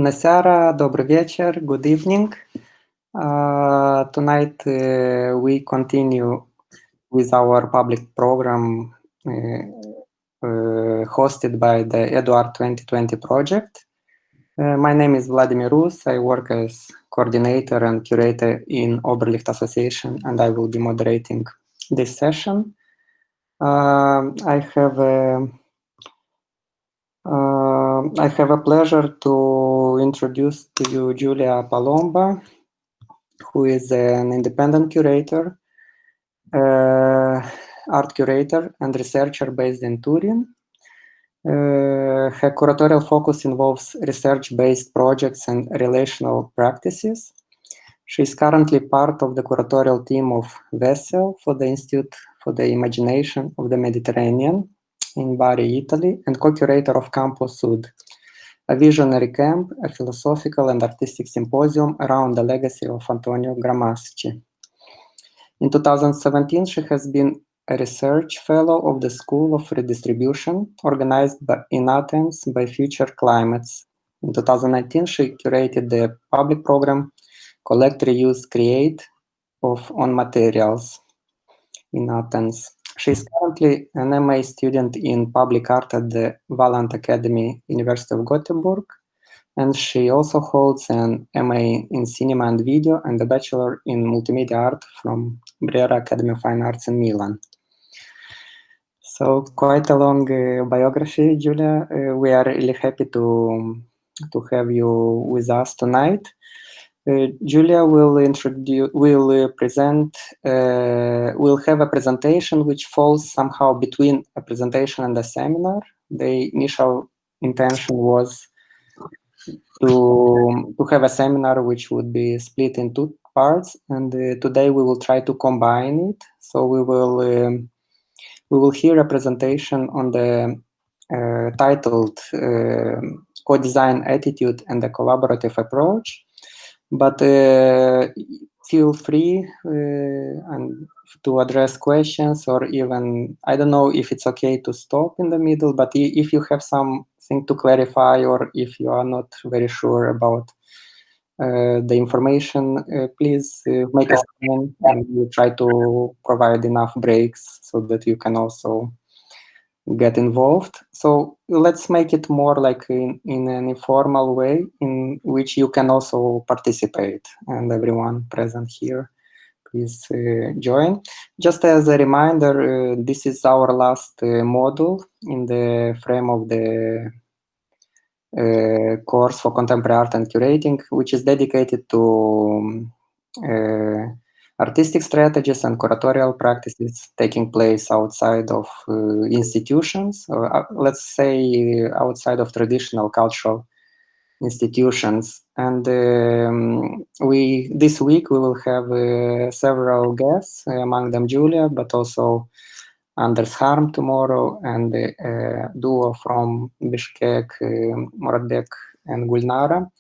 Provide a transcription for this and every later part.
Bună seara, добрый вечер, good evening. Tonight we continue with our public program hosted by the Edu-Art 2020 project. My name is Vladimir Rus. I work as coordinator and curator in Oberlicht Association, and I will be moderating this session. I have a pleasure to introduce to you Giulia Palomba, who is an independent curator, art curator and researcher based in Turin. Her curatorial focus involves research-based projects and relational practices. She is currently part of the curatorial team of Vessel for the Institute for the Imagination of the Mediterranean in Bari, Italy, and co-curator of Campo Sud, a visionary camp, a philosophical and artistic symposium around the legacy of Antonio Gramsci. In 2017, she has been a research fellow of the School of Redistribution, organized in Athens by Future Climates. In 2019, she curated the public program Collect, Reuse, Create on materials in Athens. She is currently an MA student in public art at the Valant Academy, University of Gothenburg, and she also holds an MA in cinema and video and a bachelor in multimedia art from Brera Academy of Fine Arts in Milan. So quite a long biography, Giulia. We are really happy to have you with us tonight. Giulia will have a presentation which falls somehow between a presentation and a seminar. The initial intention was to have a seminar which would be split in two parts, and today we will try to combine it. So we will hear a presentation on the titled Co-Design Attitude and the Collaborative Approach. But feel free and to address questions, or even, I don't know if it's okay to stop in the middle, but if you have something to clarify, or if you are not very sure about the information, please make a statement, and we'll try to provide enough breaks so that you can also get involved. So let's make it more like in an informal way in which you can also participate, and everyone present here, please join. Just as a reminder, this is our last module in the frame of the course for contemporary art and curating, which is dedicated to artistic strategies and curatorial practices taking place outside of institutions, or let's say outside of traditional cultural institutions. And this week we will have several guests, among them Giulia, but also Anders Harm tomorrow, and a duo from Bishkek, Muratbek and Gulnara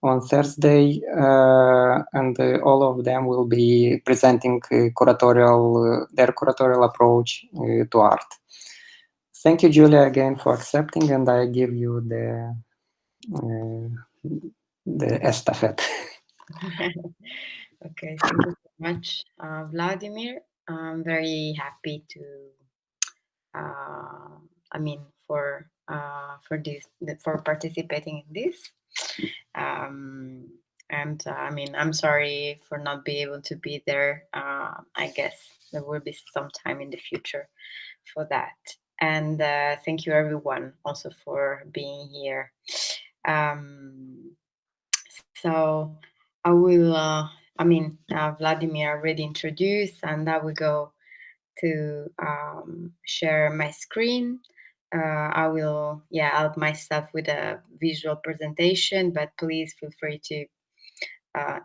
on Thursday, and all of them will be presenting their curatorial approach to art. Thank you, Giulia, again for accepting, and I give you the estafette. Okay, thank you so much, Vladimir. I'm very happy to, for participating in this. I'm sorry for not being able to be there. I guess there will be some time in the future for that. And thank you everyone also for being here. So I will, Vladimir already introduced, and I will go to share my screen. I will help myself with a visual presentation, but please feel free to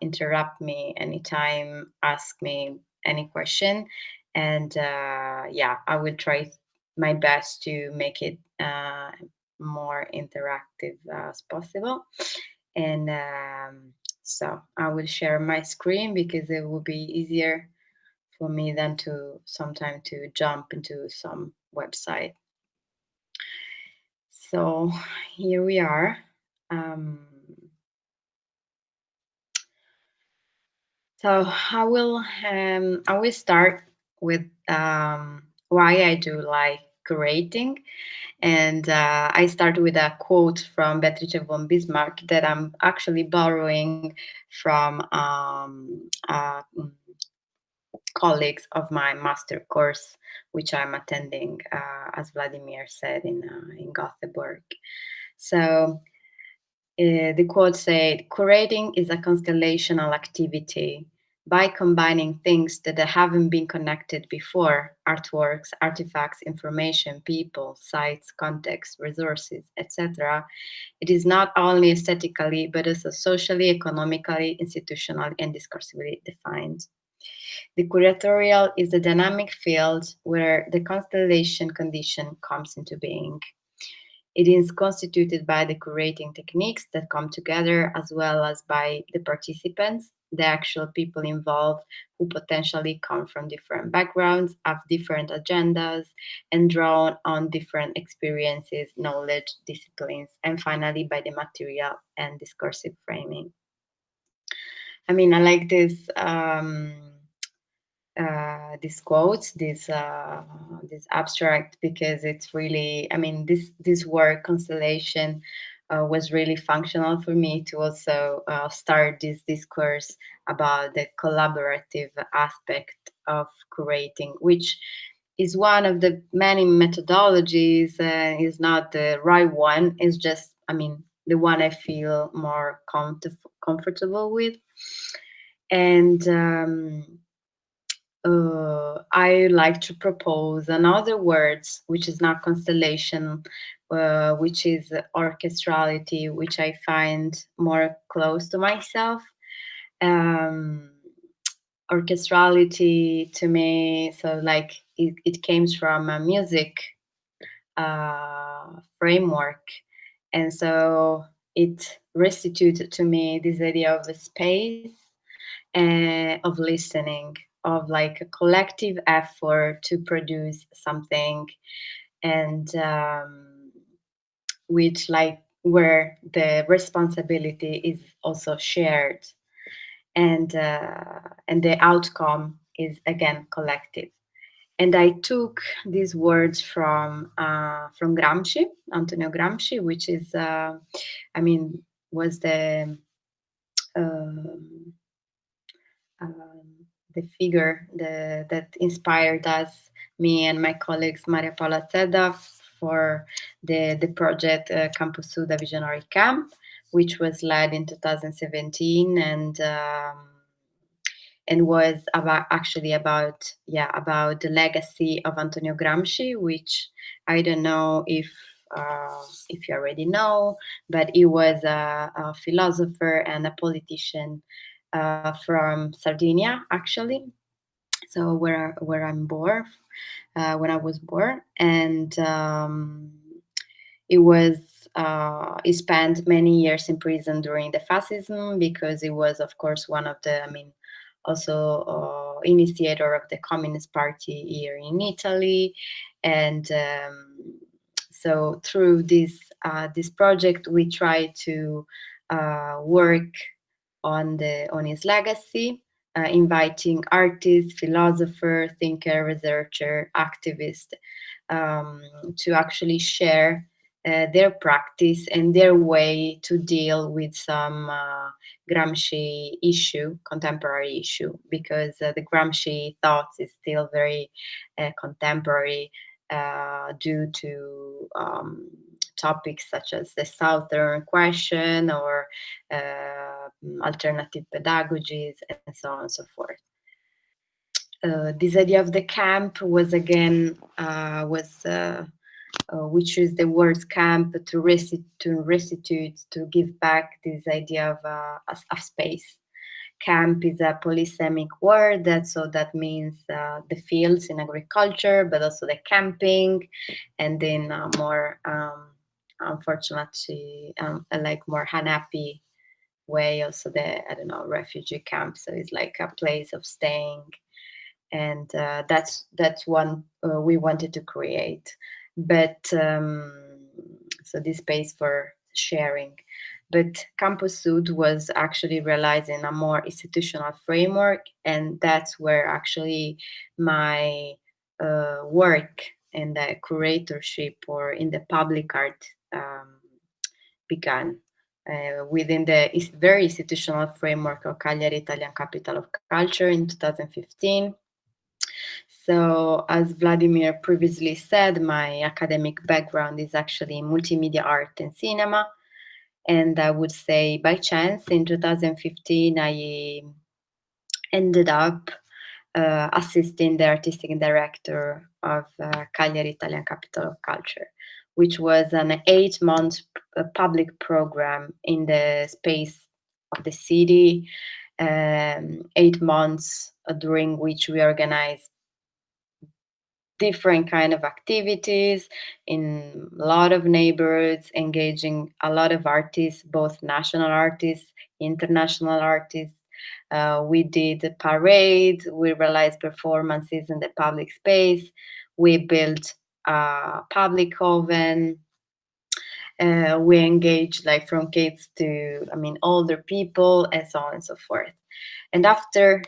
interrupt me anytime, ask me any question, and I will try my best to make it more interactive as possible. And so I will share my screen because it will be easier for me than to sometime to jump into some website. So here we are. So I will start with why I do like curating, and I start with a quote from Beatrice von Bismarck that I'm actually borrowing from colleagues of my master course, which I'm attending, as Vladimir said, in Gothenburg. So the quote said, curating is a constellational activity. By combining things that haven't been connected before, artworks, artifacts, information, people, sites, context, resources, etc., it is not only aesthetically, but also socially, economically, institutionally, and discursively defined. The curatorial is a dynamic field where the constellation condition comes into being. It is constituted by the curating techniques that come together, as well as by the participants, the actual people involved who potentially come from different backgrounds, have different agendas, and draw on different experiences, knowledge, disciplines, and finally by the material and discursive framing. I mean, I like this quote, this abstract, because it's really, I mean, this work constellation was really functional for me to also start this discourse about the collaborative aspect of curating, which is one of the many methodologies. Is not the right one. It's just, I mean, the one I feel more comfortable with, and I like to propose another words, which is not constellation, which is orchestrality, which I find more close to myself. Um, Orchestrality to me, so like it comes from a music framework, and so it restituted to me this idea of a space, of listening, of like a collective effort to produce something, and which like where the responsibility is also shared, and the outcome is again collective. And I took these words from Gramsci, Antonio Gramsci, which is, I mean, was um, the figure that inspired us, me and my colleagues Maria Paula Zedda, for the project Campus Suda Visionary Camp, which was led in 2017, and was about the legacy of Antonio Gramsci, which I don't know if you already know, but he was a philosopher and a politician from Sardinia, actually. So where I'm born, when I was born, and he spent many years in prison during the fascism, because he was, of course, one of the, I mean, also initiator of the Communist Party here in Italy, and so through this project we try to work on his legacy, inviting artists, philosopher, thinker, researcher, activist, to actually share their practice and their way to deal with some Gramsci issue, contemporary issue, because the Gramsci thoughts is still very contemporary, due to topics such as the Southern question, or alternative pedagogies, and so on and so forth. This idea of the camp was again we choose the word camp to restitute, to give back this idea of space. Camp is a polysemic word, that means the fields in agriculture, but also the camping, and then more unfortunately, like more unhappy way, also the, I don't know, refugee camp. So it's like a place of staying, and that's one we wanted to create. But so this space for sharing. But Campus Sud was actually realizing a more institutional framework, and that's where actually my work in the curatorship or in the public art began. Within the very institutional framework of Cagliari Italian Capital of Culture in 2015. So, as Vladimir previously said, my academic background is actually multimedia art and cinema. And I would say by chance in 2015, I ended up assisting the artistic director of Cagliari Italian Capital of Culture, which was an 8-month public program in the space of the city, 8 months during which we organized different kind of activities in a lot of neighborhoods, engaging a lot of artists, both national artists, international artists. We did a parade, we realized performances in the public space, we built a public oven, we engaged like from kids to, older people and so on and so forth. And after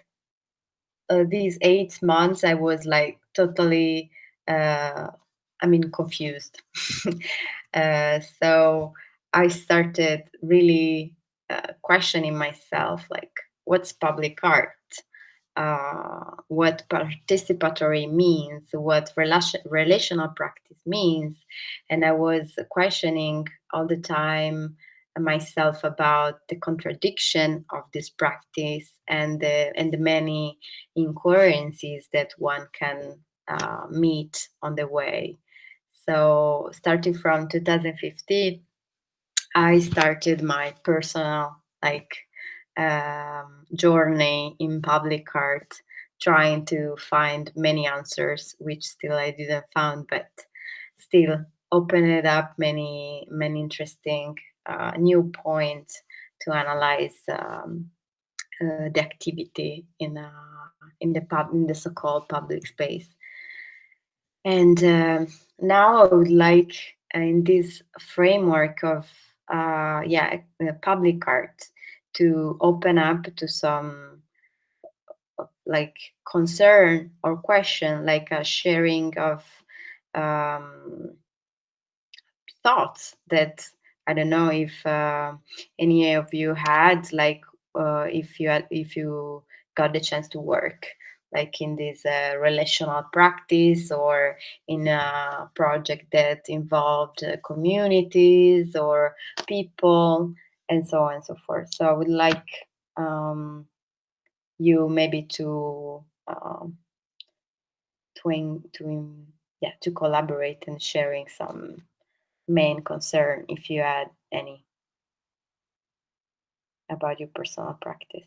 these 8 months, I was like totally, confused. So I started really questioning myself, like, what's public art? What participatory means, what relational practice means. And I was questioning all the time myself about the contradiction of this practice and the many incoherencies that one can meet on the way. So starting from 2015, I started my personal journey in public art, trying to find many answers, which still I didn't found, but still opened it up many interesting new points to analyze the activity in the so-called public space. And now I would like, in this framework of public art, to open up to some like concern or question, like a sharing of thoughts that I don't know if any of you had, like if you got the chance to work like in this relational practice or in a project that involved communities or people and so on and so forth. So I would like you maybe to collaborate and sharing some main concern, if you had any, about your personal practice.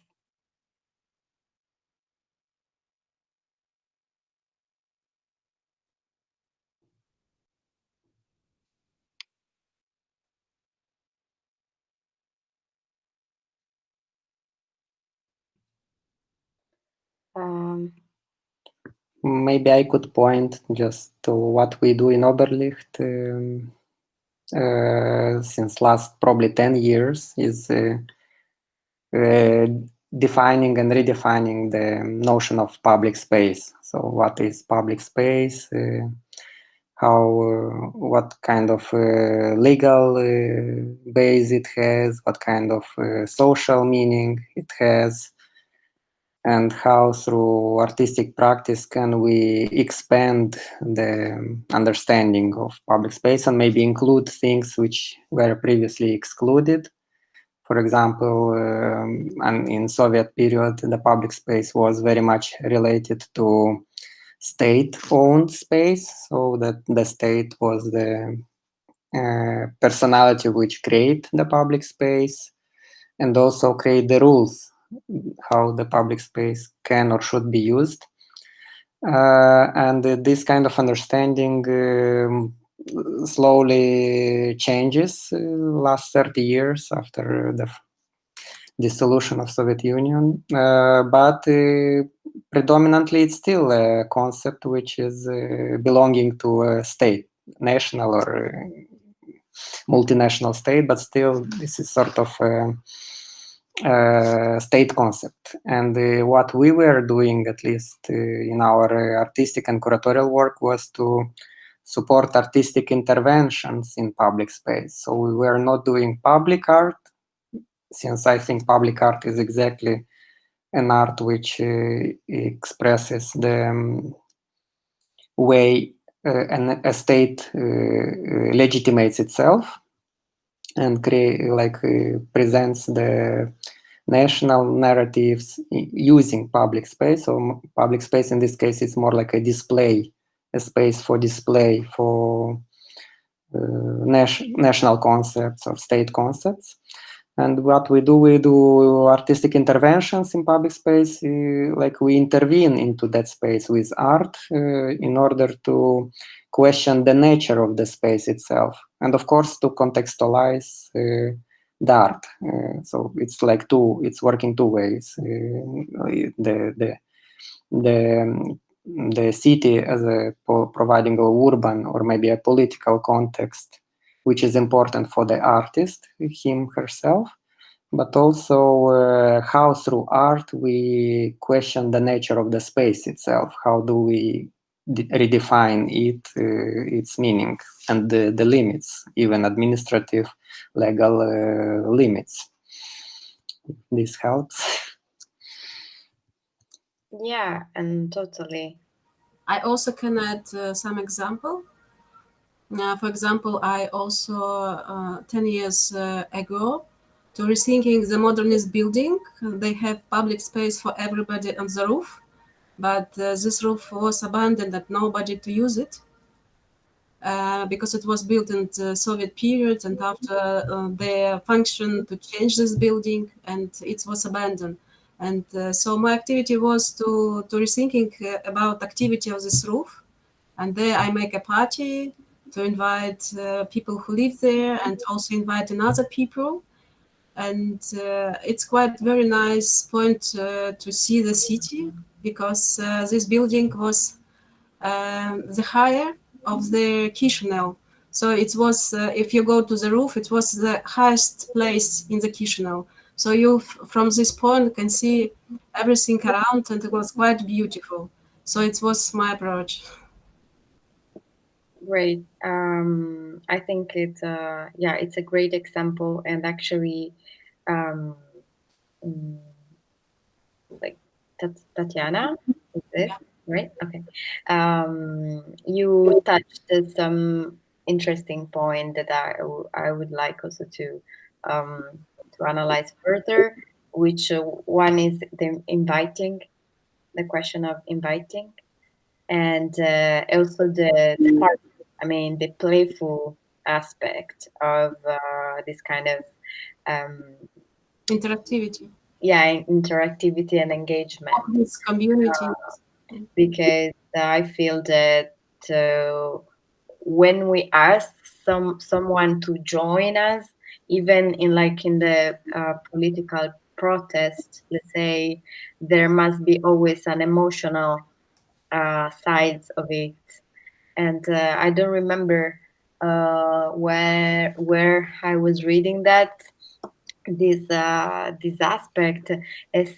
Maybe I could point just to what we do in Oberlicht since last probably 10 years is defining and redefining the notion of public space. So what is public space? What kind of legal base it has? What kind of social meaning it has? And how through artistic practice can we expand the understanding of public space and maybe include things which were previously excluded. For example, and in Soviet period, the public space was very much related to state-owned space, so that the state was the personality which create the public space and also create the rules how the public space can or should be used. And this kind of understanding slowly changes last 30 years after the dissolution of Soviet Union, but predominantly it's still a concept which is belonging to a state, national or multinational state, but still this is sort of a state concept. And what we were doing, at least in our artistic and curatorial work, was to support artistic interventions in public space. So we were not doing public art, since I think public art is exactly an art which expresses the way a state legitimates itself and presents the national narratives using public space. So public space in this case is more like a display, a space for display for national concepts or state concepts. And what we do artistic interventions in public space, like we intervene into that space with art in order to question the nature of the space itself. And of course, to contextualize the art. So it's like it's working two ways. The city as providing a urban or maybe a political context, which is important for the artist, him, herself, but also how through art we question the nature of the space itself. How do we redefine it, its meaning, and the limits, even administrative, legal limits. This helps. Yeah, and totally. I also can add some example. For example, I also 10 years ago, to rethinking the modernist building, they have public space for everybody on the roof, but this roof was abandoned and nobody to use it because it was built in the Soviet period, and after their function to change this building, and it was abandoned. And so my activity was to rethinking about activity of this roof, and there I make a party to invite people who live there and also inviting other people. And it's quite very nice point to see the city, because this building was the higher of the Chisinau. So it was, if you go to the roof, it was the highest place in the Chisinau. So you, from this point, can see everything around, and it was quite beautiful. So it was my approach. Great. I think it's it's a great example, and actually, like Tatiana, is this right? Okay. You touched some interesting point that I would like also to analyze further. Which one is the question of inviting, and also the part, I mean, the playful aspect of this kind of interactivity. Yeah, interactivity and engagement. This community. Because I feel that when we ask someone to join us, even in the political protest, let's say, there must be always an emotional sides of it. And I don't remember where I was reading that this aspect,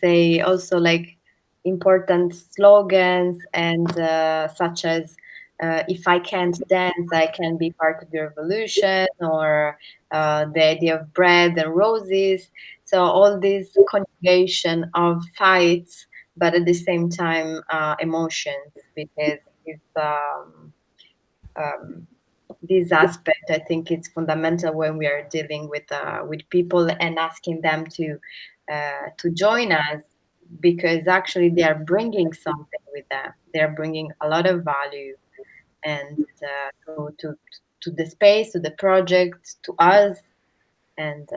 say also like important slogans and such as if I can't dance, I can be part of the revolution, or the idea of bread and roses. So all this conjugation of fights, but at the same time emotions, because it's this aspect, I think it's fundamental when we are dealing with people and asking them to join us, because actually they are bringing something with them. They are bringing a lot of value, and to the space, to the project, to us, and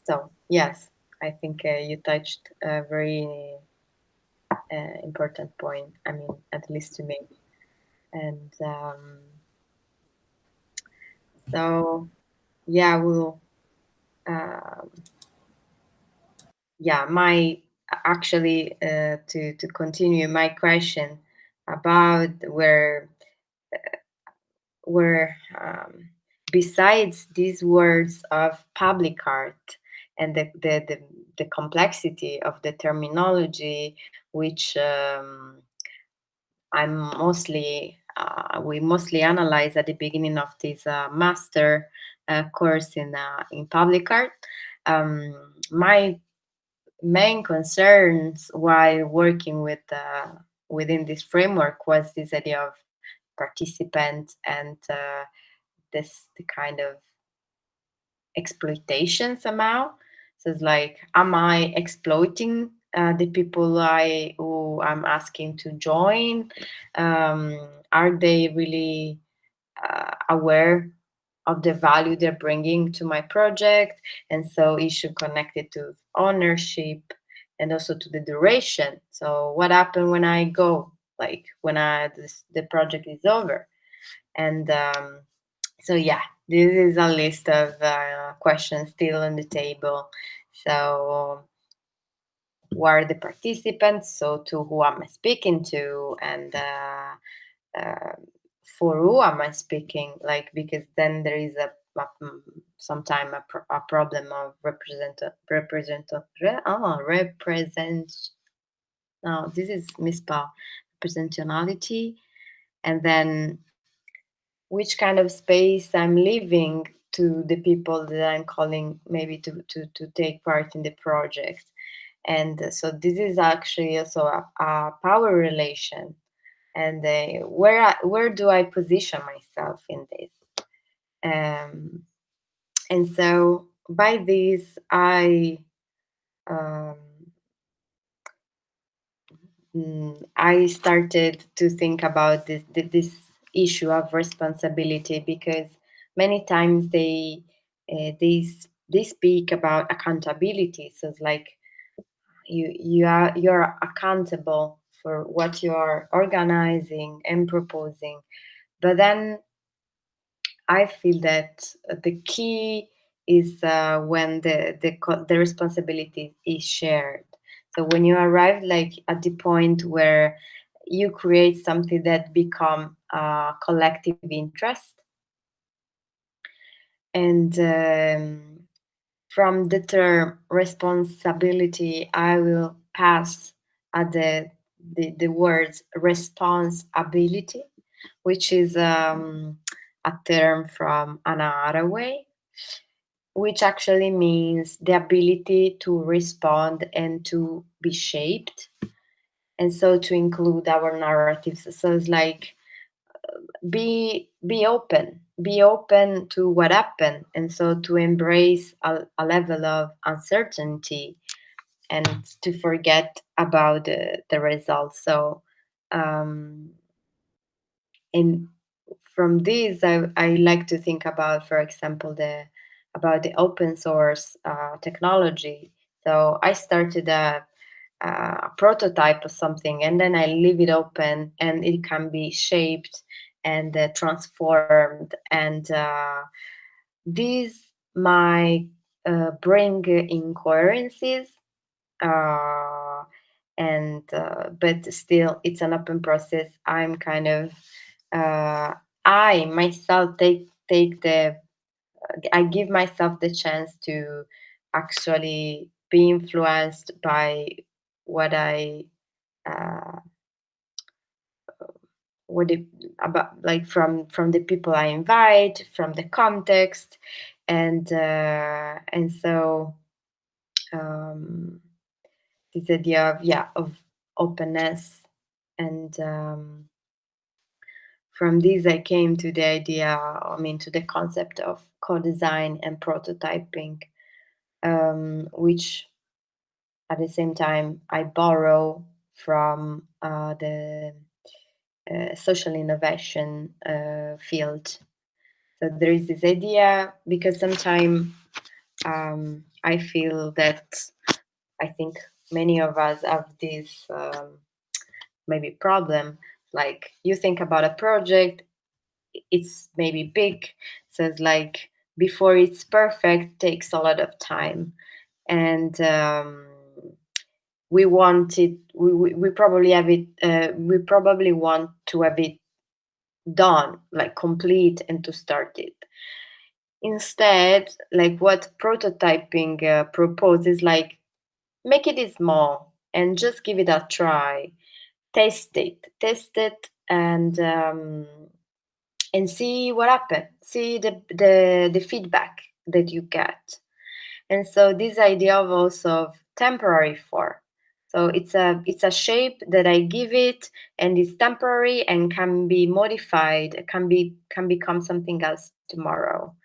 so yes, I think you touched a very important point. I mean, at least to me. And so yeah, we'll my actually to continue my question about where besides these words of public art and the complexity of the terminology, which we mostly analyze at the beginning of this master course in public art. My main concerns while working with within this framework was this idea of participant and the kind of exploitation somehow. So it's like, am I exploiting the people who I'm asking to join? Are they really aware of the value they're bringing to my project? And so issue connected to ownership and also to the duration. So what happened when I go, like when the project is over? And so yeah, this is a list of questions still on the table. So who are the participants? So to who am I speaking to? And for who am I speaking? Like, because then there is sometimes a problem of no, this is misspelled, representationality, and then which kind of space I'm leaving to the people that I'm calling maybe to take part in the project. And so this is actually also a power relation. And where do I position myself in this? And so by this, I started to think about this issue of responsibility, because many times they speak about accountability. So it's like you're accountable for what you're organizing and proposing, but then I feel that the key is when the responsibility is shared. So when you arrive like at the point where you create something that become collective interest, and from the term responsibility, I will pass at the words responsibility, which is a term from Anna Haraway, which actually means the ability to respond and to be shaped, and so to include our narratives. So it's like be open to what happened, and so to embrace a level of uncertainty and to forget about the results. So and from this, I like to think about, for example, about the open source technology. So I started a prototype of something, and then I leave it open, and it can be shaped and transformed. And these might bring incoherencies, and but still, it's an open process. I'm kind of I myself I give myself the chance to actually be influenced by what I about, like from the people I invite, from the context, and so this idea of openness, and from this I came to the idea, to the concept of co-design and prototyping, which at the same time I borrow from the social innovation field. So there is this idea, because sometimes I feel that I think many of us have this maybe problem. Like, you think about a project, it's maybe big, so it's like before it's perfect takes a lot of time, and we want it. We probably have it. We probably want to have it done, like complete, and to start it. Instead, like what prototyping proposes, like make it small and just give it a try, test it, and see what happens, see the feedback that you get. And so this idea of also of temporary form. So it's a shape that I give it, and it's temporary and can be modified, can become something else tomorrow.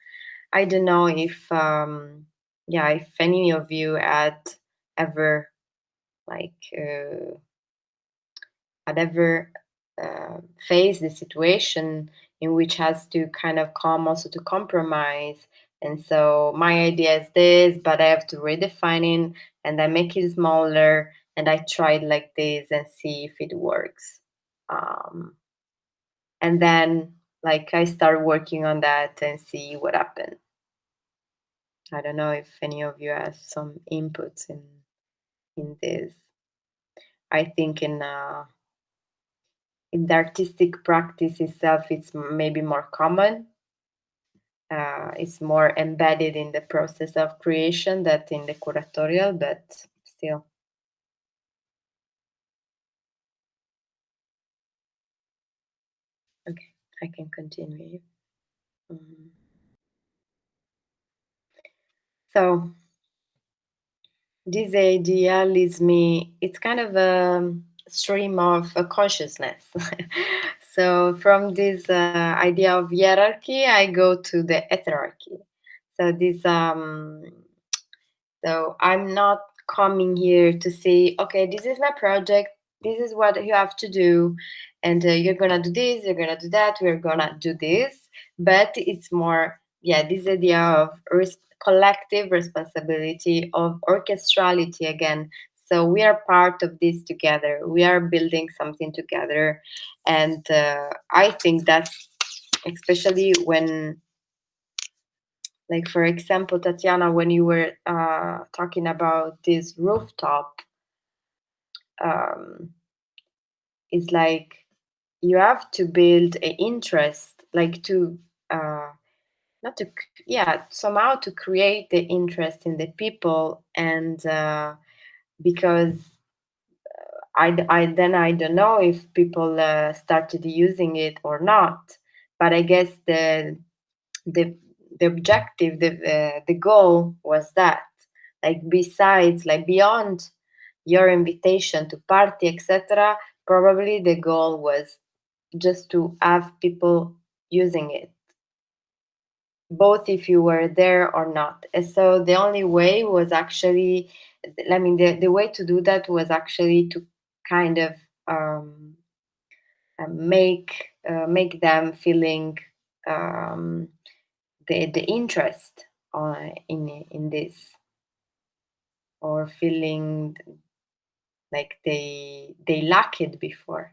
I don't know if if any of you had ever like faced the situation in which has to kind of come also to compromise. And so my idea is this, but I have to redefine it, and I make it smaller, and I try it like this and see if it works. And then like I start working on that and see what happens. I don't know if any of you have some inputs in this. I think in the artistic practice itself, it's maybe more common. It's more embedded in the process of creation than in the curatorial, but still. Okay, I can continue. So this idea leads me, it's kind of a stream of consciousness. So from this idea of hierarchy, I go to the heterarchy. So this, so I'm not coming here to say, okay, this is my project, this is what you have to do, and you're gonna do this, you're gonna do that, we're gonna do this. But it's more, this idea of collective responsibility, of orchestrality again. So we are part of this together. We are building something together. And I think that's especially when, like, for example, Tatiana, when you were talking about this rooftop, it's like you have to build an interest, like to not to, somehow to create the interest in the people. And because I don't know if people started using it or not, but I guess the objective, the goal was that, like, besides, like, beyond your invitation to party, etc., probably the goal was just to have people using it, both if you were there or not. And so the only way was actually, I mean, the way to do that was actually to kind of make them feeling the interest in this, or feeling like they lack it before.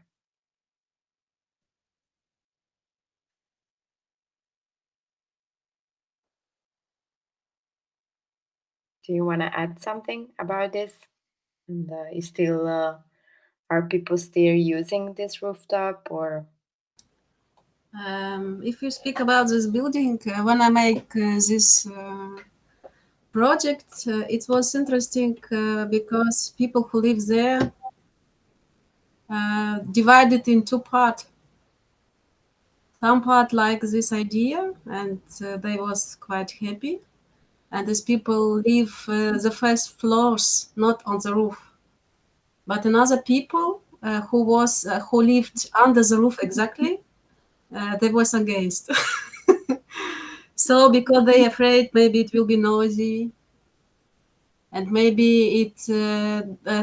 Do you want to add something about this? And is still are people still using this rooftop, or? If you speak about this building, when I make this project, it was interesting because people who live there divided in two parts. Some part like this idea, and they was quite happy. And these people live the first floors, not on the roof. But another people who lived under the roof exactly, they was against. So because they afraid maybe it will be noisy, and maybe it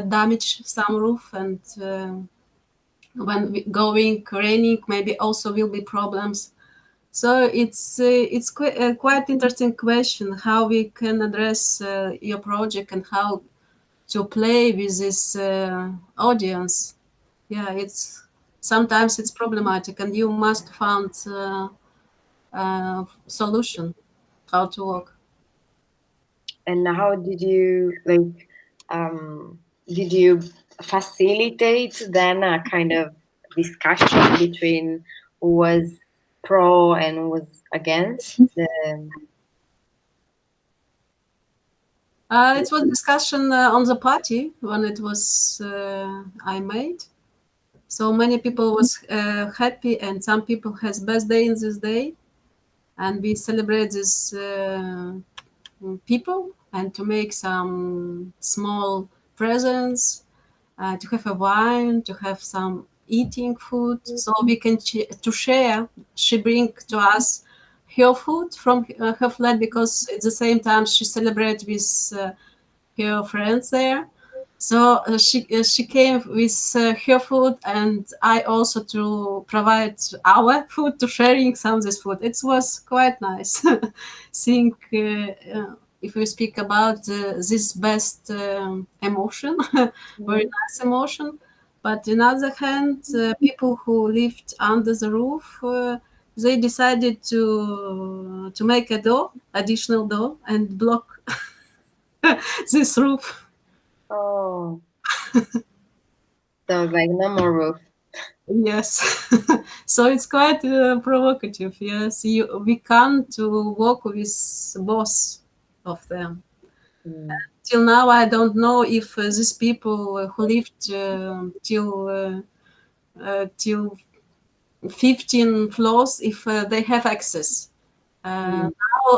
damage some roof, and when going raining, maybe also will be problems. So it's quite interesting question how we can address your project and how to play with this audience. Yeah, it's sometimes it's problematic, and you must find solution how to work. And how did you, like, did you facilitate then a kind of discussion between who was pro and who was against the? It was discussion on the party when it was I made. So many people was happy, and some people has birthday in this day, and we celebrate this people and to make some small presents, to have a wine, to have some eating food, so we can to share. She bring to us her food from her flat, because at the same time she celebrate with her friends there. So she came with her food, and I also to provide our food, to sharing some of this food. It was quite nice. Think if we speak about this best emotion, very nice emotion. But on the other hand, people who lived under the roof, they decided to make a door, additional door, and block this roof. Oh, so like no more roof. Yes. So it's quite provocative. Yes, we come to work with both of them. Till now, I don't know if these people who lived till 15 floors, if they have access. Now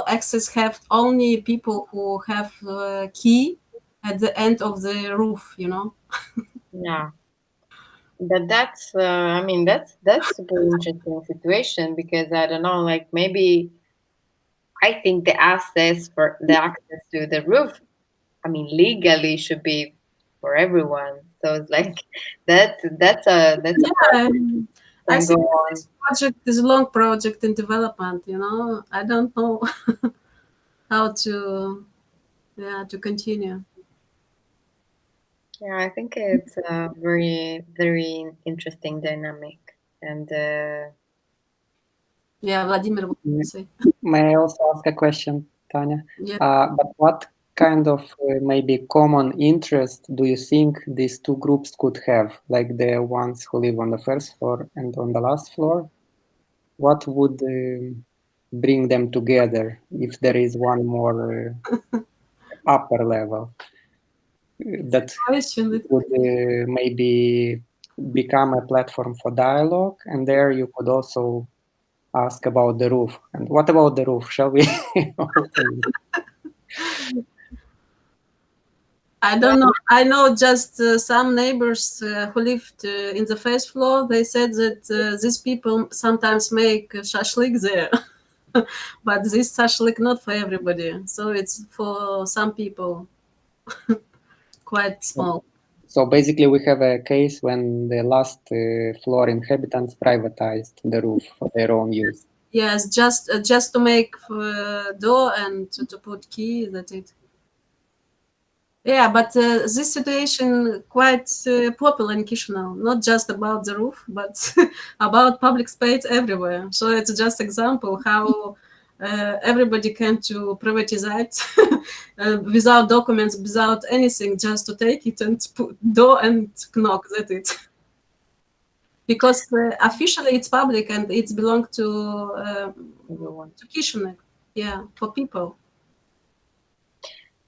access have only people who have key at the end of the roof, you know. Yeah. But that's I mean that's a very interesting situation, because I don't know, like maybe I think the access to the roof, I mean legally should be for everyone. So it's like that's a Yeah, I can go think on. this project is a long project in development, you know. I don't know how to continue. Yeah, I think it's a very, very interesting dynamic. And Yeah, Vladimir, what do you say? May I also ask a question, Tanya? Yeah. But what kind of maybe common interest do you think these two groups could have, like the ones who live on the first floor and on the last floor? What would bring them together if there is one more upper level that would maybe become a platform for dialogue? And there you could also ask about the roof. And what about the roof? Shall we open it? I don't know. I know just some neighbors who lived in the first floor. They said that these people sometimes make shashlik there, but this shashlik not for everybody. So it's for some people, quite small. So basically, we have a case when the last floor inhabitants privatized the roof for their own use. Yes, just to make door and to put key. That's it. Yeah, but this situation quite popular in Chisinau, not just about the roof, but about public space everywhere. So it's just example how everybody can to privatize without documents, without anything, just to take it and put door and knock. That's it. Because officially it's public and it's belong to Chisinau. Yeah, for people.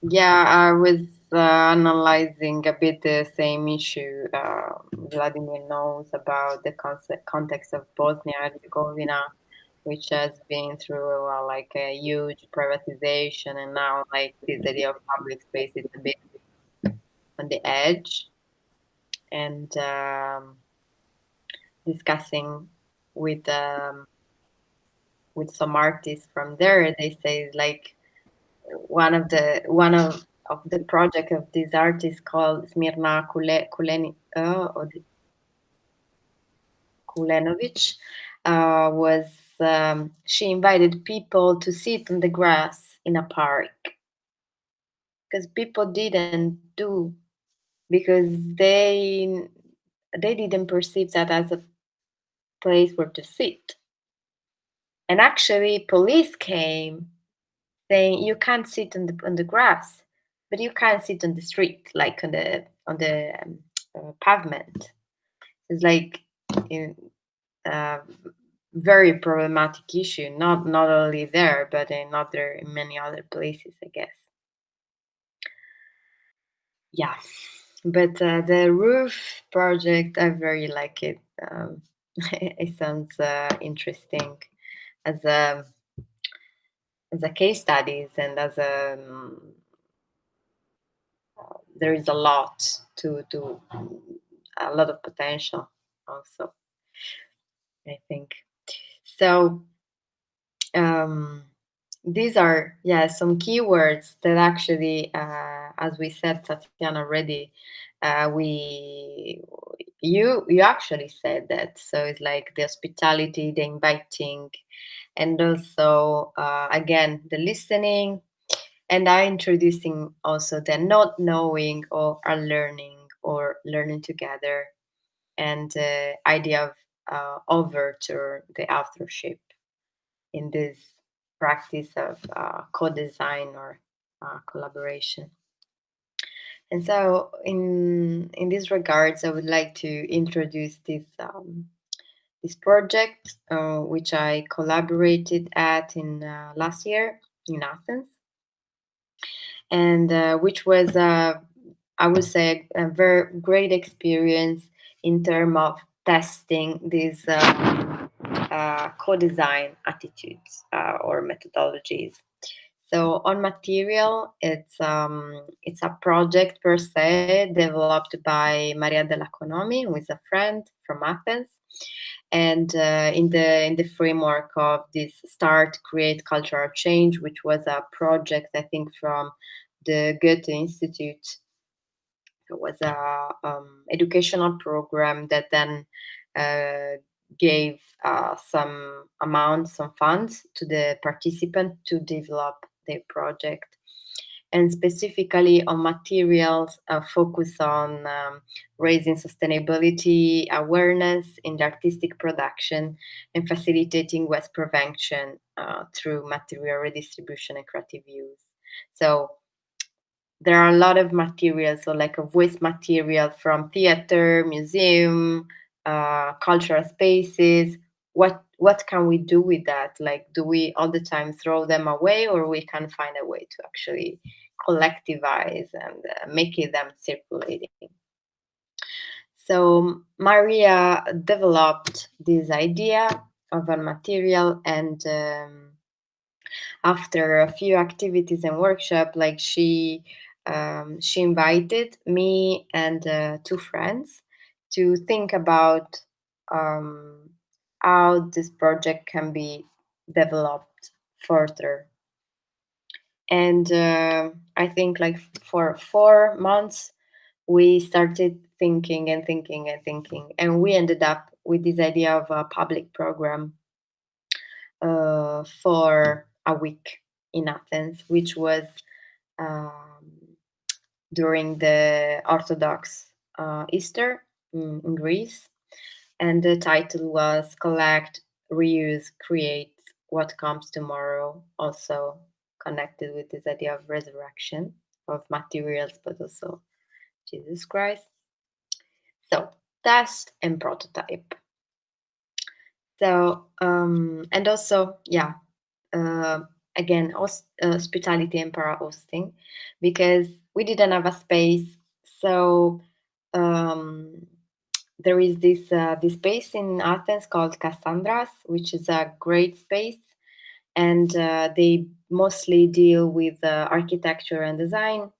yeah, I was analyzing a bit the same issue. Vladimir knows about the context of Bosnia and Herzegovina, which has been through like a huge privatization, and now like this idea of public space is a bit on the edge. And discussing with some artists from there, they say like one of the project of this artist called Smirna Kulenovic was she invited people to sit on the grass in a park, because people didn't do, because they didn't perceive that as a place where to sit. And actually police came saying you can't sit on the grass, but you can sit on the street, like on the pavement. It's like very problematic issue, not only there, but in many other places, I guess. Yeah, but the roof project, I very like it. It sounds interesting as a case studies, and as there is a lot to a lot of potential also, I think. So these are some keywords that actually, as we said, Tatiana, already, you actually said that. So it's like the hospitality, the inviting, and also again the listening, and I introducing also the not knowing or unlearning or learning together, and the idea of overture, the authorship in this practice of co-design or collaboration. And so in these regards, I would like to introduce this project, which I collaborated at in last year in Athens, and which was, I would say, a very great experience in terms of testing these co-design attitudes or methodologies. So on material, it's a project per se developed by Maria della Conomi, who is a friend from Athens, and in the framework of this Start, Create, Cultural Change, which was a project, I think, from the Goethe Institute. It was a educational program that then gave some funds to the participant to develop their project, and specifically on materials, focus on raising sustainability awareness in the artistic production and facilitating waste prevention through material redistribution and creative use. So there are a lot of materials, so like a waste material from theater, museum, cultural spaces. What can we do with that? Like, do we all the time throw them away, or we can find a way to actually collectivize and make them circulating? So Maria developed this idea of a material, and after a few activities and workshop, like she invited me and two friends to think about how this project can be developed further. And I think like for 4 months, we started thinking and thinking and thinking, and we ended up with this idea of a public program for a week in Athens, which was during the Orthodox Easter in Greece. And the title was Collect, Reuse, Create, What Comes Tomorrow, also connected with this idea of resurrection of materials, but also Jesus Christ. So, test and prototype. So, and also, again, hospitality and para-hosting, because we didn't have a space. So there is this space in Athens called Cassandra's, which is a great space, and they mostly deal with architecture and design,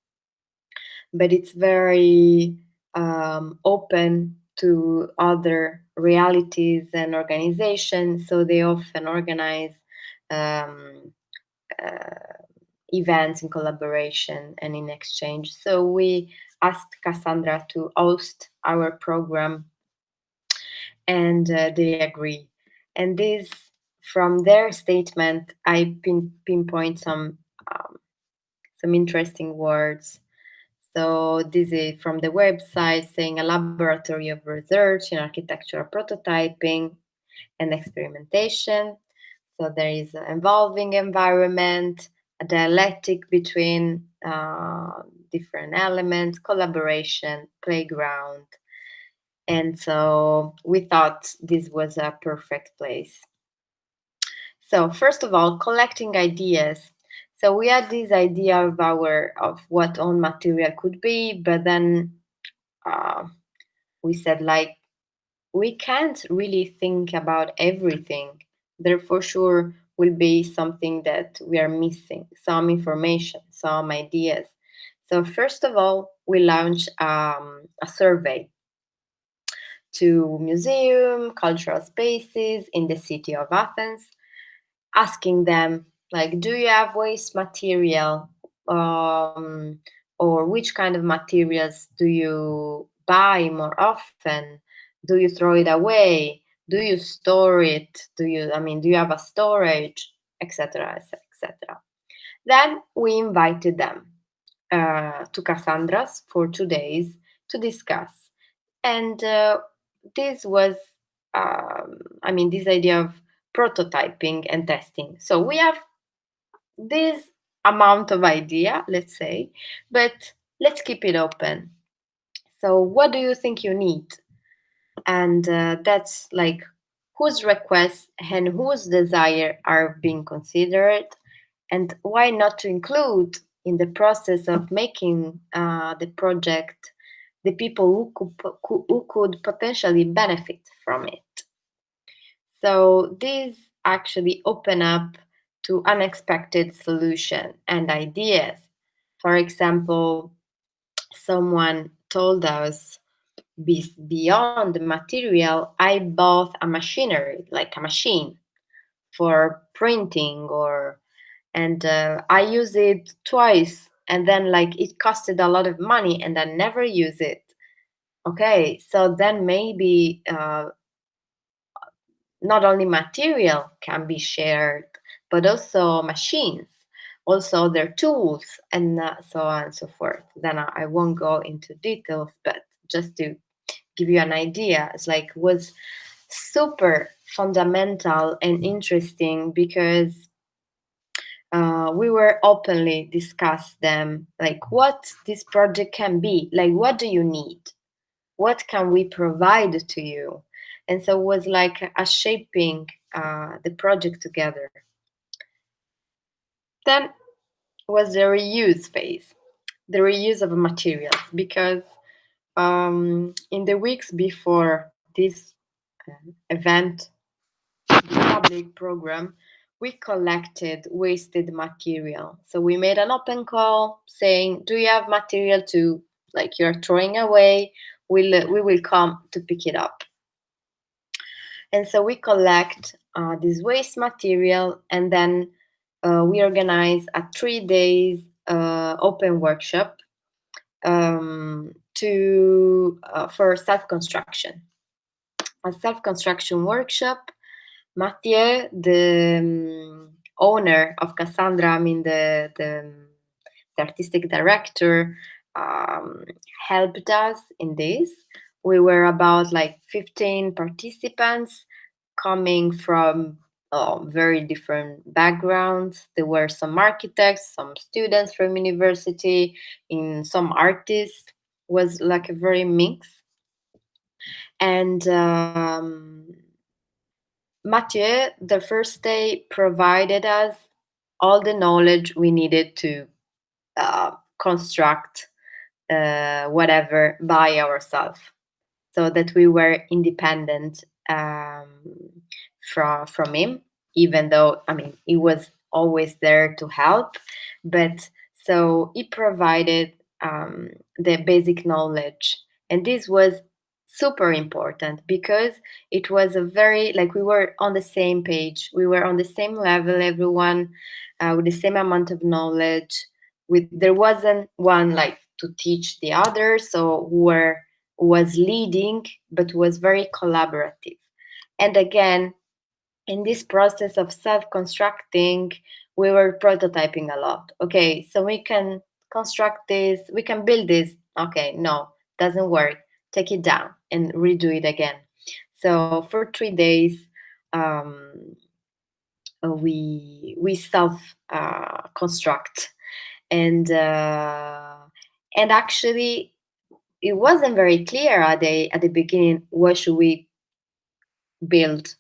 but it's very open to other realities and organizations. So they often organize events in collaboration and in exchange. So we asked Cassandra to host our program, and they agree. And this, from their statement, I pinpoint some interesting words. So this is from the website, saying a laboratory of research in architectural prototyping and experimentation. So there is an evolving environment, a dialectic between different elements, collaboration, playground. And so we thought this was a perfect place So first of all, collecting ideas. So we had this idea of what own material could be, but then we said, like, we can't really think about everything. There for sure will be something that we are missing, some information, some ideas. So first of all, we launched a survey to museum, cultural spaces in the city of Athens, asking them, like, do you have waste material, or which kind of materials do you buy more often? Do you throw it away? Do you store it? Do you have a storage, etc., etc. Then we invited them to Cassandra's for 2 days to discuss. And this was, this idea of prototyping and testing. So we have this amount of idea, let's say, but let's keep it open. So what do you think you need? And that's like whose requests and whose desire are being considered, and why not to include in the process of making the project the people who could potentially benefit from it. So these actually open up to unexpected solutions and ideas. For example, someone told us, beyond the material, I bought a machinery, like a machine for printing, and I use it twice, and then like it costed a lot of money and I never use it. Okay, so then maybe not only material can be shared, but also machines, also their tools, and so on and so forth. Then I won't go into details, but just to give you an idea, it's like was super fundamental and interesting, because we were openly discuss them, like what this project can be, like what do you need, what can we provide to you. And so it was like a shaping the project together. Then was the reuse phase, the reuse of materials, because in the weeks before this event, the public program, we collected wasted material. So we made an open call saying, do you have material to, like, you're throwing away, we will come to pick it up. And so we collect this waste material, and then we organize a 3 days open workshop for self-construction. A self-construction workshop. Mathieu, the owner of Cassandra, the artistic director, helped us in this. We were about like 15 participants coming from very different backgrounds. There were some architects, some students from university, in some artists. It was like a very mix. And Mathieu, the first day, provided us all the knowledge we needed to construct whatever by ourselves, so that we were independent from him, even though, he was always there to help. But so he provided the basic knowledge, and this was super important, because it was a very, like, we were on the same page, we were on the same level, everyone with the same amount of knowledge. There wasn't one like to teach the other, so who was leading, but was very collaborative. And again, in this process of self-constructing, we were prototyping a lot. Okay, so we can construct this, we can build this. Okay, no, doesn't work. Take it down and redo it again. So for 3 days, we self construct, and actually it wasn't very clear at the beginning what should we build.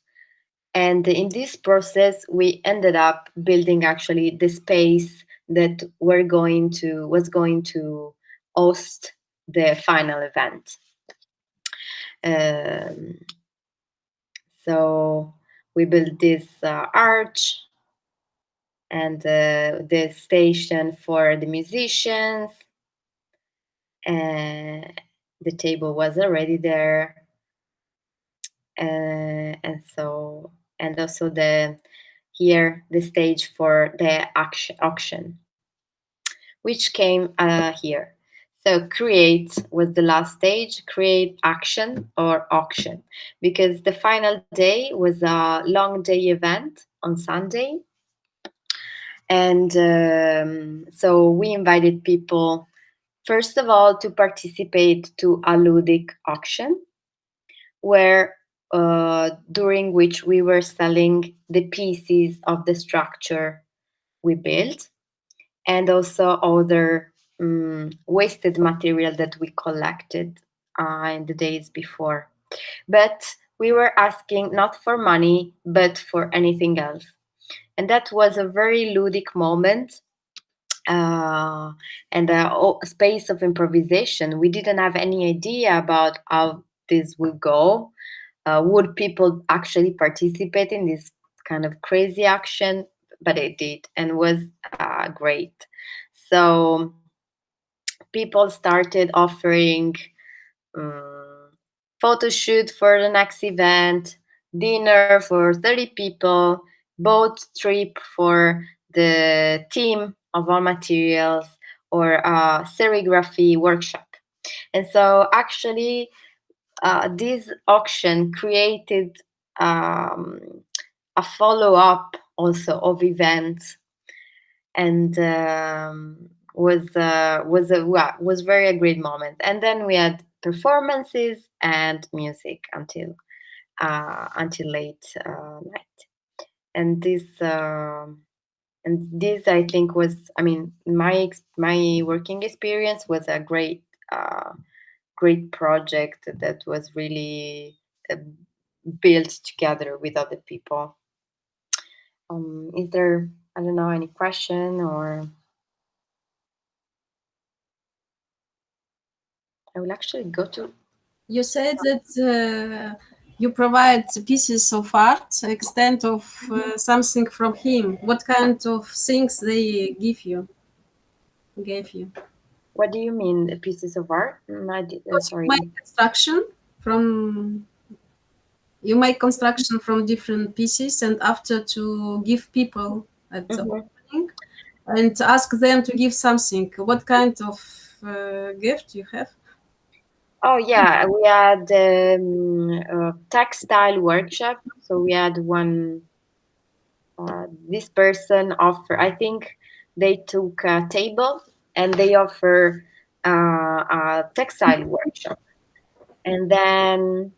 And in this process, we ended up building actually the space that was going to host the final event. So we built this arch and the station for the musicians. The table was already there. And also the stage for the auction, which came here. So create was the last stage, create, action, or auction, because the final day was a long day event on Sunday. And so we invited people, first of all, to participate to a Ludic auction, where during which we were selling the pieces of the structure we built, and also other wasted material that we collected in the days before. But we were asking not for money, but for anything else. And that was a very ludic moment, and a space of improvisation. We didn't have any idea about how this would go. Would people actually participate in this kind of crazy action? But it did, and was great. So people started offering Photoshoot for the next event, dinner for 30 people, boat trip for the team of all materials, or a serigraphy workshop. And so actually this auction created a follow-up also of events, and was very a great moment. And then we had performances and music until late night. And this I think was, I mean, my working experience was a great project that was really built together with other people. Is there, I don't know, any question? Or I will actually go to. You said that you provide pieces of art, extent of something from him. What kind of things they gave you? What do you mean, the pieces of art? Sorry. You make construction from different pieces, and after to give people at the opening and ask them to give something. What kind of gift you have? Oh yeah, we had a textile workshop. So we had one. This person offer. I think they took a table and they offer a textile workshop, and then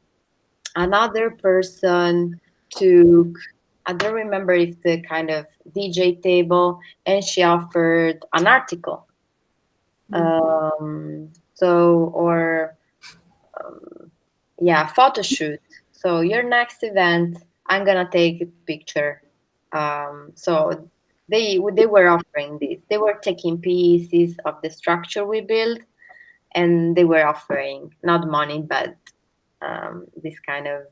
another person took, I don't remember if the kind of DJ table, and she offered an article. Photo shoot. So your next event, I'm gonna take a picture. So they were offering this. They were taking pieces of the structure we built, and they were offering not money, but this kind of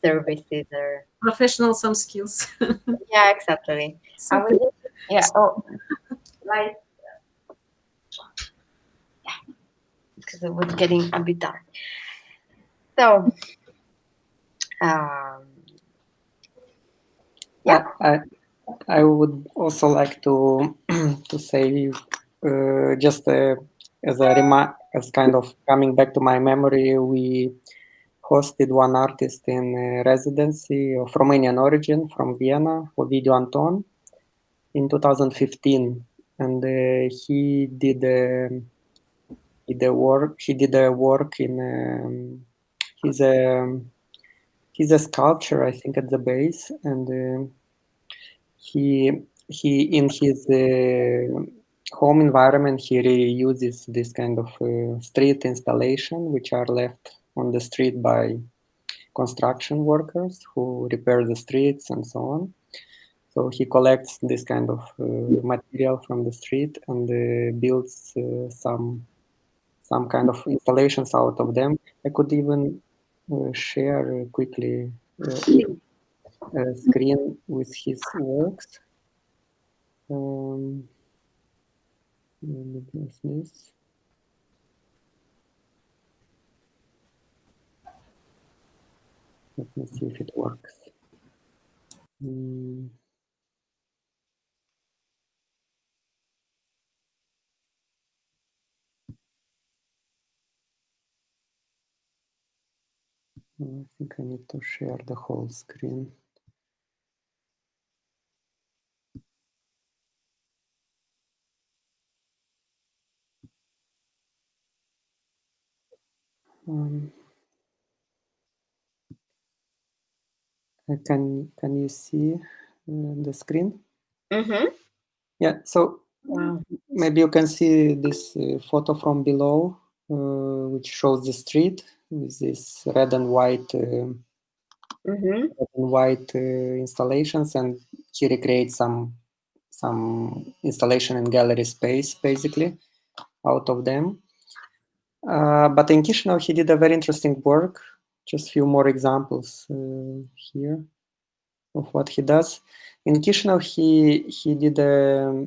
services or professional, some skills. Yeah, exactly. Like, because it was getting a bit dark. So, I would also like to say just as kind of coming back to my memory, we hosted one artist in residency of Romanian origin from Vienna, Ovidiu Anton, in 2015, and he did a work in he's a sculptor, I think, at the base, and he in his home environment he reuses this kind of street installation which are left on the street by construction workers who repair the streets and so on. So he collects this kind of material from the street and builds some kind of installations out of them. I could even share quickly a screen with his works. Let me press this. Let me see if it works. I think I need to share the whole screen. Can you see the screen? Mm-hmm. Yeah, so Wow. maybe you can see this photo from below, which shows the street with this red and white installations, and he recreates some installation in gallery space basically out of them. But in Chisinau, he did a very interesting work. Just a few more examples here of what he does. In Chisinau, he did a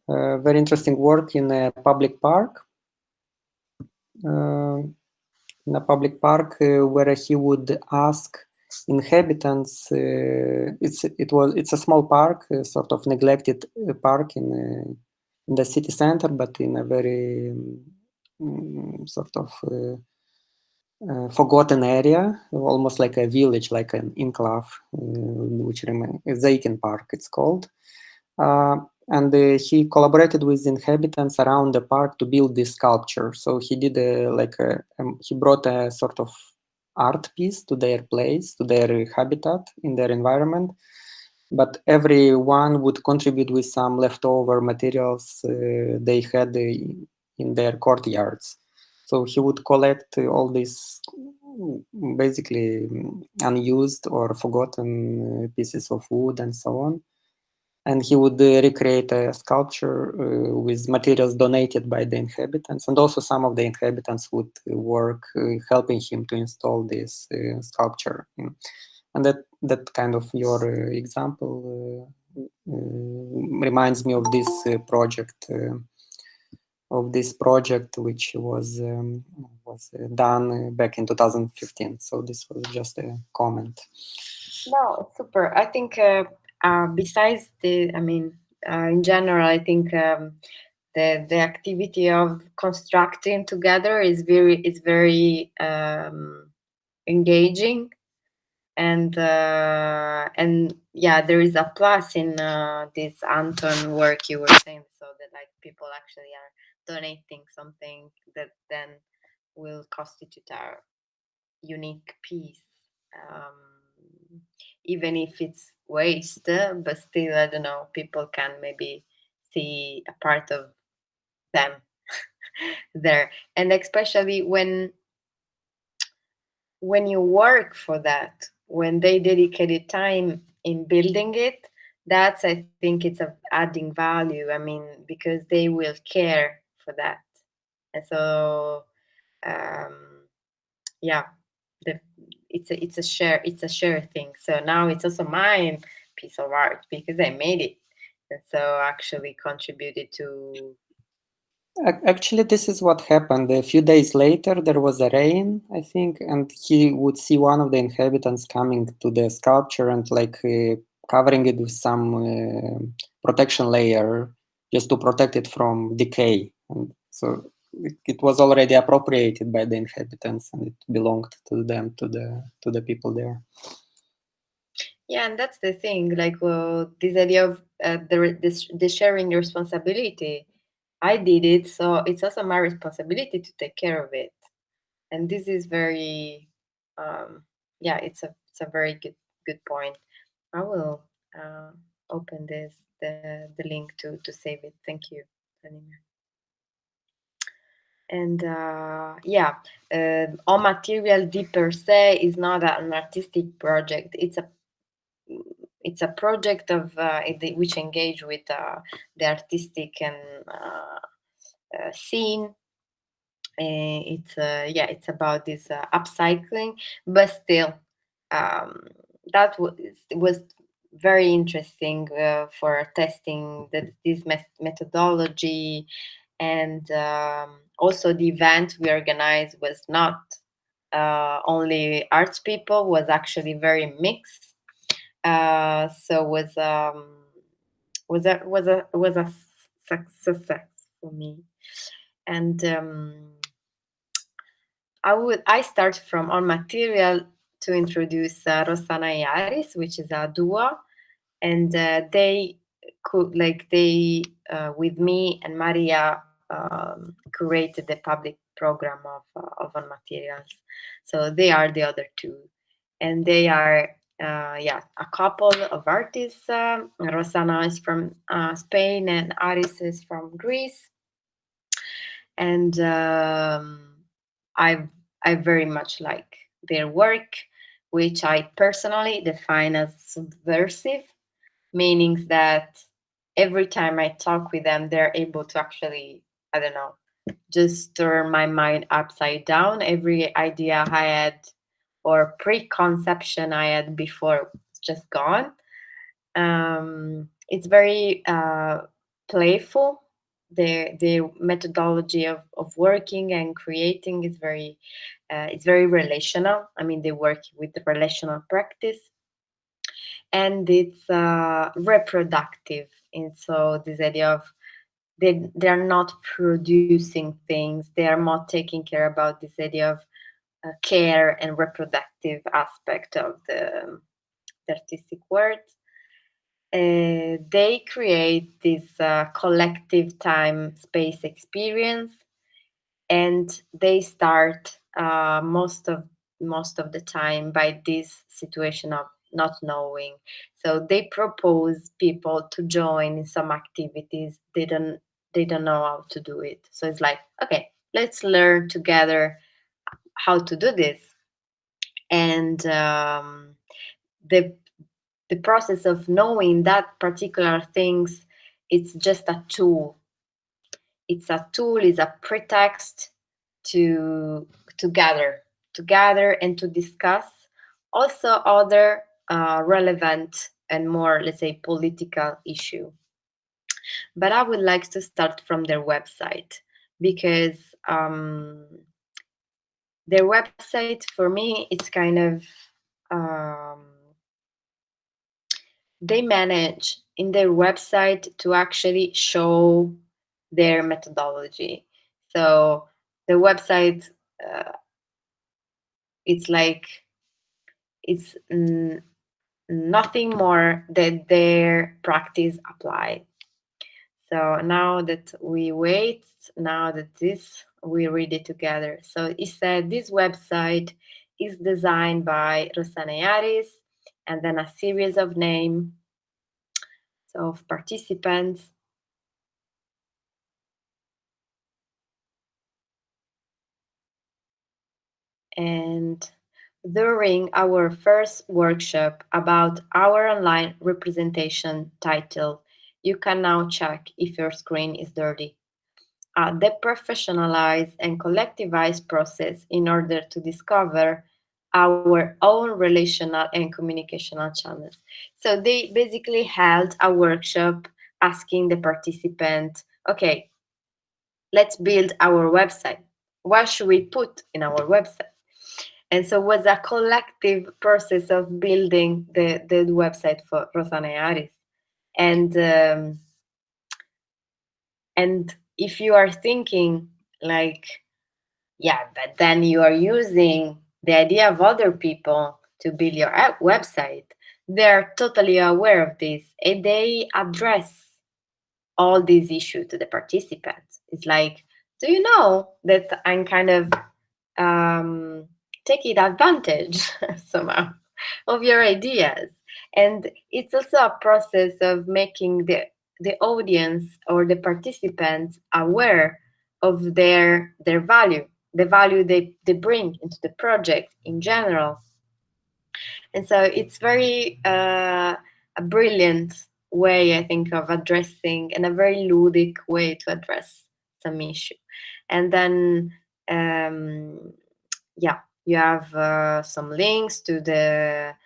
very interesting work in a public park. In a public park where he would ask inhabitants. It's a small park, sort of neglected park in the city center, but in a very sort of forgotten area, almost like a village, like an enclave, which remains Zaikin Park. It's called. And he collaborated with inhabitants around the park to build this sculpture. So he did he brought a sort of art piece to their place, to their habitat, in their environment. But everyone would contribute with some leftover materials they had in their courtyards. So he would collect all these basically unused or forgotten pieces of wood and so on. And he would recreate a sculpture with materials donated by the inhabitants. And also some of the inhabitants would work helping him to install this sculpture. And that kind of your example reminds me of this project which was done back in 2015. So this was just a comment. No, super. I think besides in general, I think the activity of constructing together is very engaging, and yeah, there is a plus in this Anton work you were saying, so that like people actually are donating something that then will constitute our unique piece. Even if it's waste, but still, I don't know, people can maybe see a part of them there. And especially when you work for that, when they dedicated time in building it, that's, I think it's of adding value. I mean, because they will care for that. And so yeah, it's a share thing. So now it's also my piece of art because I made it, and so actually contributed to. Actually, this is what happened. A few days later, there was a rain, I think, and he would see one of the inhabitants coming to the sculpture and covering it with some protection layer just to protect it from decay. And so it was already appropriated by the inhabitants, and it belonged to them, to the people there. Yeah, and that's the thing. Like, this idea of the sharing responsibility. I did it, so it's also my responsibility to take care of it. And this is very, yeah, it's a very good point. I will open the link to save it. Thank you, Vladimir. And yeah, On Material D per se is not an artistic project. It's a project of which engage with the artistic and scene. It's about this upcycling, but still, that was very interesting for testing this methodology. And also the event we organized was not only arts people, was actually very mixed. So was a success for me. And I start from On Material to introduce Rossana Iaris, which is a duo, and they with me and Maria curated the public program of On Materials. So they are the other two, and they are a couple of artists. Rossana is from Spain and Aris is from Greece, and I very much like their work, which I personally define as subversive, meaning that every time I talk with them, they're able to actually, I don't know, just turn my mind upside down. Every idea I had or preconception I had before is just gone. It's very playful. The methodology of working and creating is it's very relational. I mean, they work with the relational practice, and it's reproductive. And so this idea of they're not producing things, they are more taking care about this idea of care and reproductive aspect of the artistic work. They create this collective time space experience, and they start most of the time by this situation of not knowing. So they propose people to join in some activities they don't know how to do it. So it's like, okay, let's learn together how to do this. And the process of knowing that particular things, it's just a tool. It's a tool, is a pretext to gather and to discuss also other relevant and more, let's say, political issue. But I would like to start from their website, because their website for me, it's kind of they manage in their website to actually show their methodology. So the website, it's like it's nothing more that their practice applied. So now that we wait, now that we read it together. So it said this website is designed by Rossana Iaris, and then a series of names of participants. And during our first workshop about our online representation title, you can now check if your screen is dirty. The professionalized and collectivized process in order to discover our own relational and communicational channels. So they basically held a workshop asking the participant, okay, let's build our website. What should we put in our website? And so it was a collective process of building the website for Rossana Iaris. And if you are thinking like, yeah, but then you are using the idea of other people to build your website, they're totally aware of this, and they address all these issues to the participants. It's like, do you know that I'm kind of taking advantage somehow of your ideas? And it's also a process of making the audience or the participants aware of their value, the value they bring into the project in general. And so it's very a brilliant way, I think, of addressing, and a very ludic way to address some issue. And then yeah, you have some links to their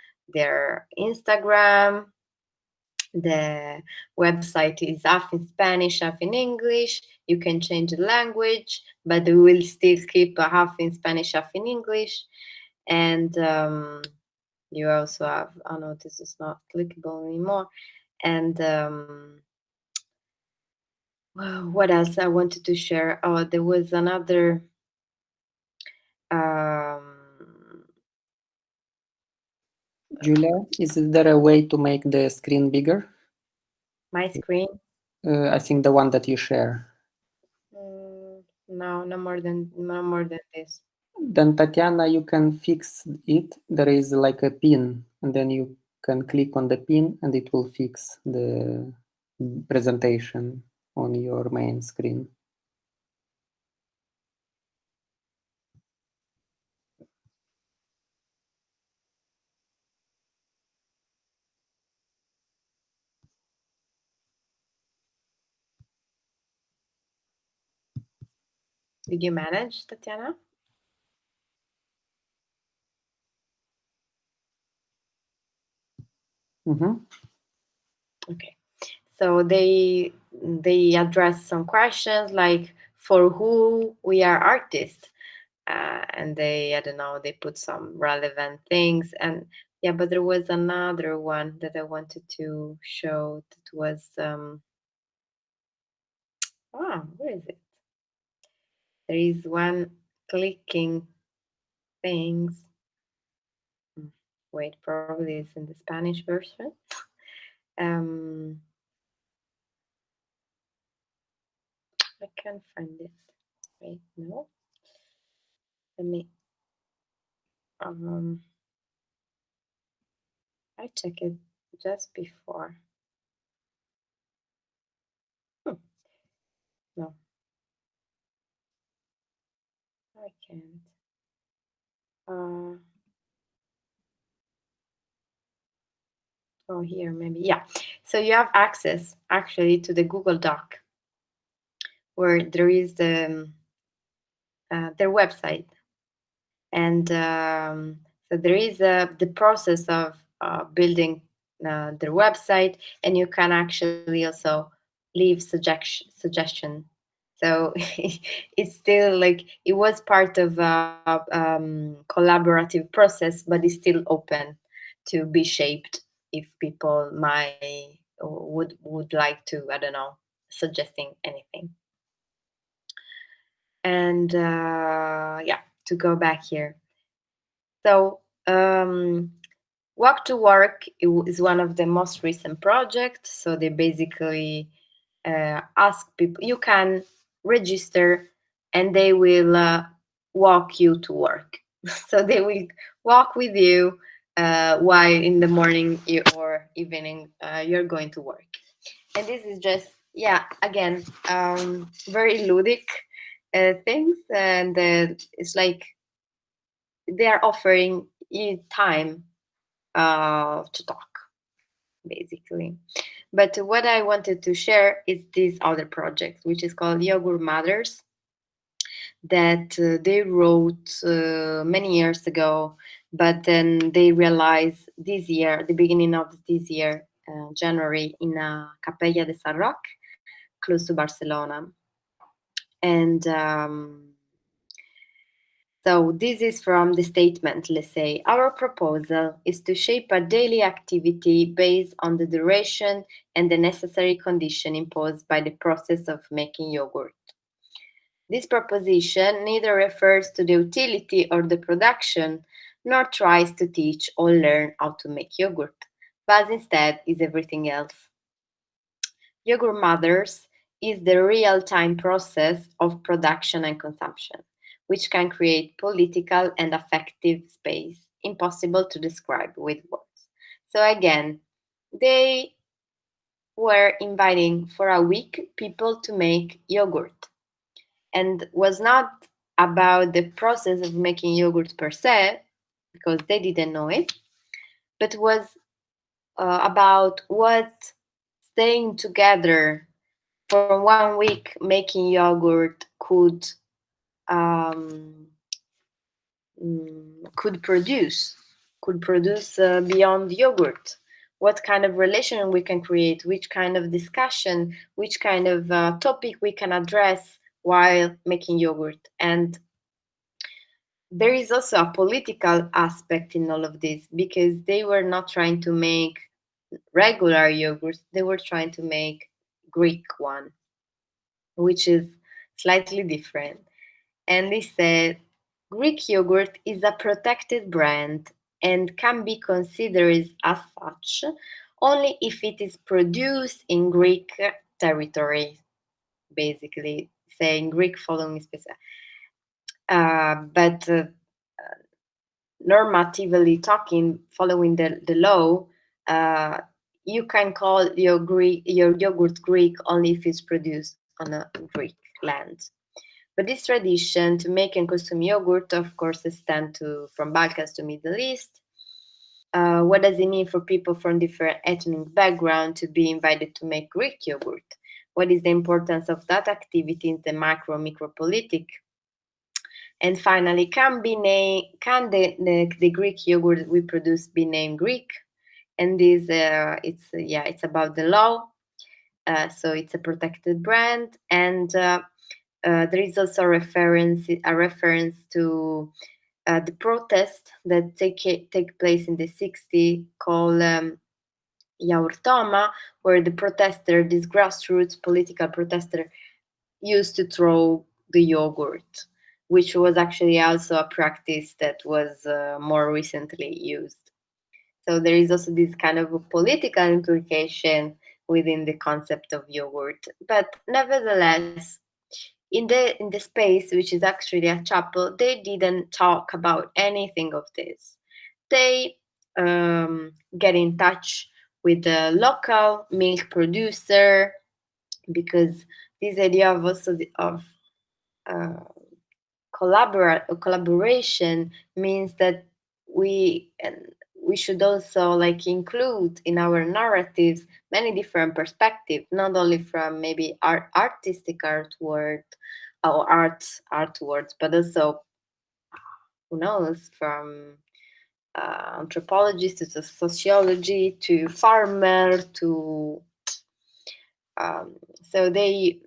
Instagram. The website is half in Spanish, half in English. You can change the language, but we will still keep a half in Spanish, half in English. And you also have, oh no, this is not clickable anymore. And what else I wanted to share? Oh, there was another. Giulia, is there a way to make the screen bigger? My screen? I think the one that you share. No, no more than this. Then Tatiana, you can fix it. There is like a pin, and then you can click on the pin, and it will fix the presentation on your main screen. Did you manage, Tatiana? Okay, so they address some questions like, for who we are artists, and they, I don't know, they put some relevant things. And yeah, but there was another one that I wanted to show that was where is it? There is one clicking things. Wait, probably it's in the Spanish version. I can't find it. Wait, no. Let me. I checked it just before. No, I can't. Oh, here maybe. Yeah. So you have access actually to the Google Doc, where there is their website, and so there is the process of building their website, and you can actually also leave suggestion. So it's still like, it was part of a collaborative process, but it's still open to be shaped if people would like to, I don't know, suggesting anything. And yeah, to go back here. So Walk to Work is one of the most recent projects. So they basically ask people, you can register and they will walk you to work. So they will walk with you while in the morning or evening you're going to work. And this is just, yeah, again, very ludic things. And it's like they are offering you time to talk, basically. But what I wanted to share is this other project, which is called Yogurt Matters, that they wrote many years ago, but then they realized this year, the beginning of this year, January, in Capella de San Roque, close to Barcelona. And so this is from the statement, let's say. Our proposal is to shape a daily activity based on the duration and the necessary condition imposed by the process of making yogurt. This proposition neither refers to the utility or the production, nor tries to teach or learn how to make yogurt, but instead is everything else. Yogurt Matters is the real-time process of production and consumption, which can create political and affective space, impossible to describe with words. So again, they were inviting for a week people to make yogurt. and was not about the process of making yogurt per se, because they didn't know it, but was about what staying together for 1 week making yogurt could produce beyond yogurt. What kind of relation we can create, which kind of discussion, which kind of topic we can address while making yogurt. And there is also a political aspect in all of this, because they were not trying to make regular yogurt, they were trying to make Greek one, which is slightly different. And they said Greek yogurt is a protected brand and can be considered as such only if it is produced in Greek territory, basically saying Greek following specific. But normatively talking, following the law, you can call your yogurt Greek only if it's produced on a Greek land. But this tradition to make and consume yogurt, of course, extends from Balkans to Middle East. What does it mean for people from different ethnic backgrounds to be invited to make Greek yogurt? What is the importance of that activity in the micro politic? And finally, can the Greek yogurt we produce be named Greek? And this it's about the law, so it's a protected brand, and there is also a reference to the protest that take place in the 60s called Yaurtoma, where the protester, this grassroots political protester, used to throw the yogurt, which was actually also a practice that was more recently used. So there is also this kind of a political implication within the concept of yogurt. But nevertheless, in the space, which is actually a chapel, they didn't talk about anything of this. They get in touch with the local milk producer, because this idea of also of collaboration means that we should also like include in our narratives many different perspectives, not only from maybe artistic artwork or artworks, but also, who knows, from anthropologists to sociology to farmer to so they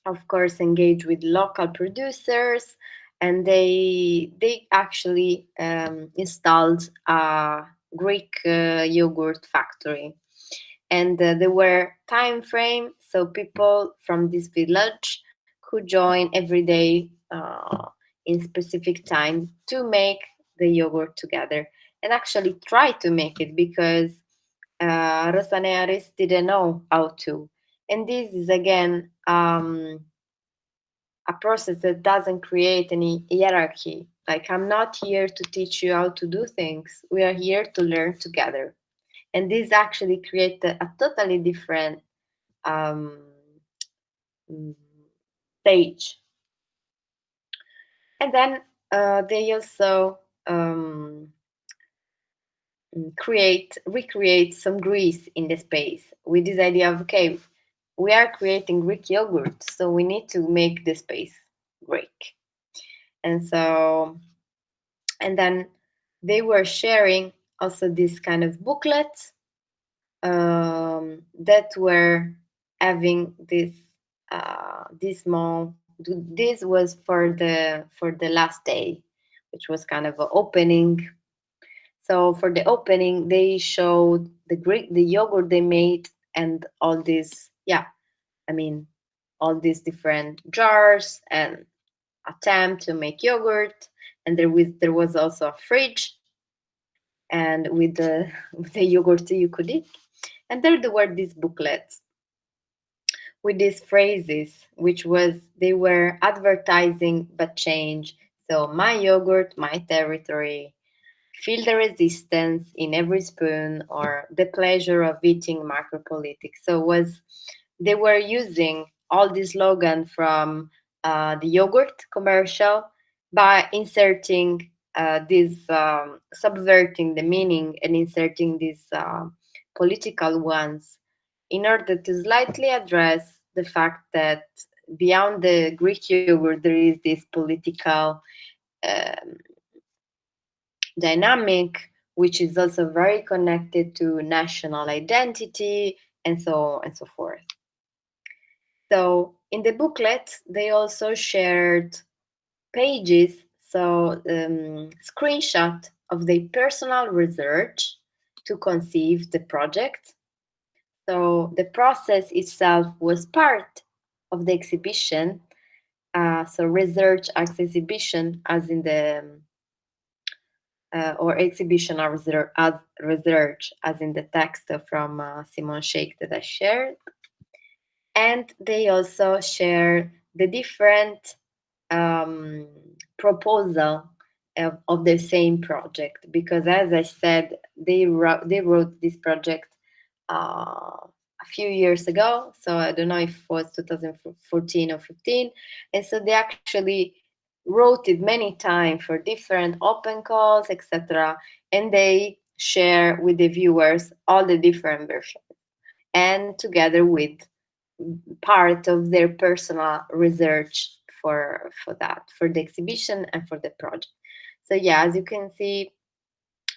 of course engage with local producers, and they actually installed a Greek yogurt factory, and there were time frame, so people from this village could join every day in specific time to make the yogurt together and actually try to make it, because Rosanearis didn't know how to. And this is again a process that doesn't create any hierarchy. Like, I'm not here to teach you how to do things. We are here to learn together. And this actually creates a totally different stage. And then they also recreate some Greece in the space with this idea of, okay, we are creating Greek yogurt, so we need to make the space Greek. And then they were sharing also this kind of booklets that were having this this was for the last day, which was kind of an opening. So for the opening, they showed the yogurt they made and all these, all these different jars and attempt to make yogurt. And there was also a fridge, and with the yogurt you could eat. And there were these booklets with these phrases, they were advertising but change. So my yogurt, my territory. Feel the resistance in every spoon, or the pleasure of eating macropolitics. So they were using all this slogan from the yogurt commercial by inserting subverting the meaning and inserting these political ones in order to slightly address the fact that beyond the Greek yogurt there is this political um, dynamic, which is also very connected to national identity and so on and so forth. So in the booklet, they also shared pages, so screenshot of their personal research to conceive the project. So the process itself was part of the exhibition. So research as exhibition, as in the or exhibition as research, as in the text from Simon Sheikh that I shared. And they also share the different proposal of the same project, because as I said, they wrote this project a few years ago, so I don't know if it was 2014 or 15, and so they actually wrote it many times for different open calls, etc., and they share with the viewers all the different versions, and together with part of their personal research for that, for the exhibition and for the project. So yeah, as you can see,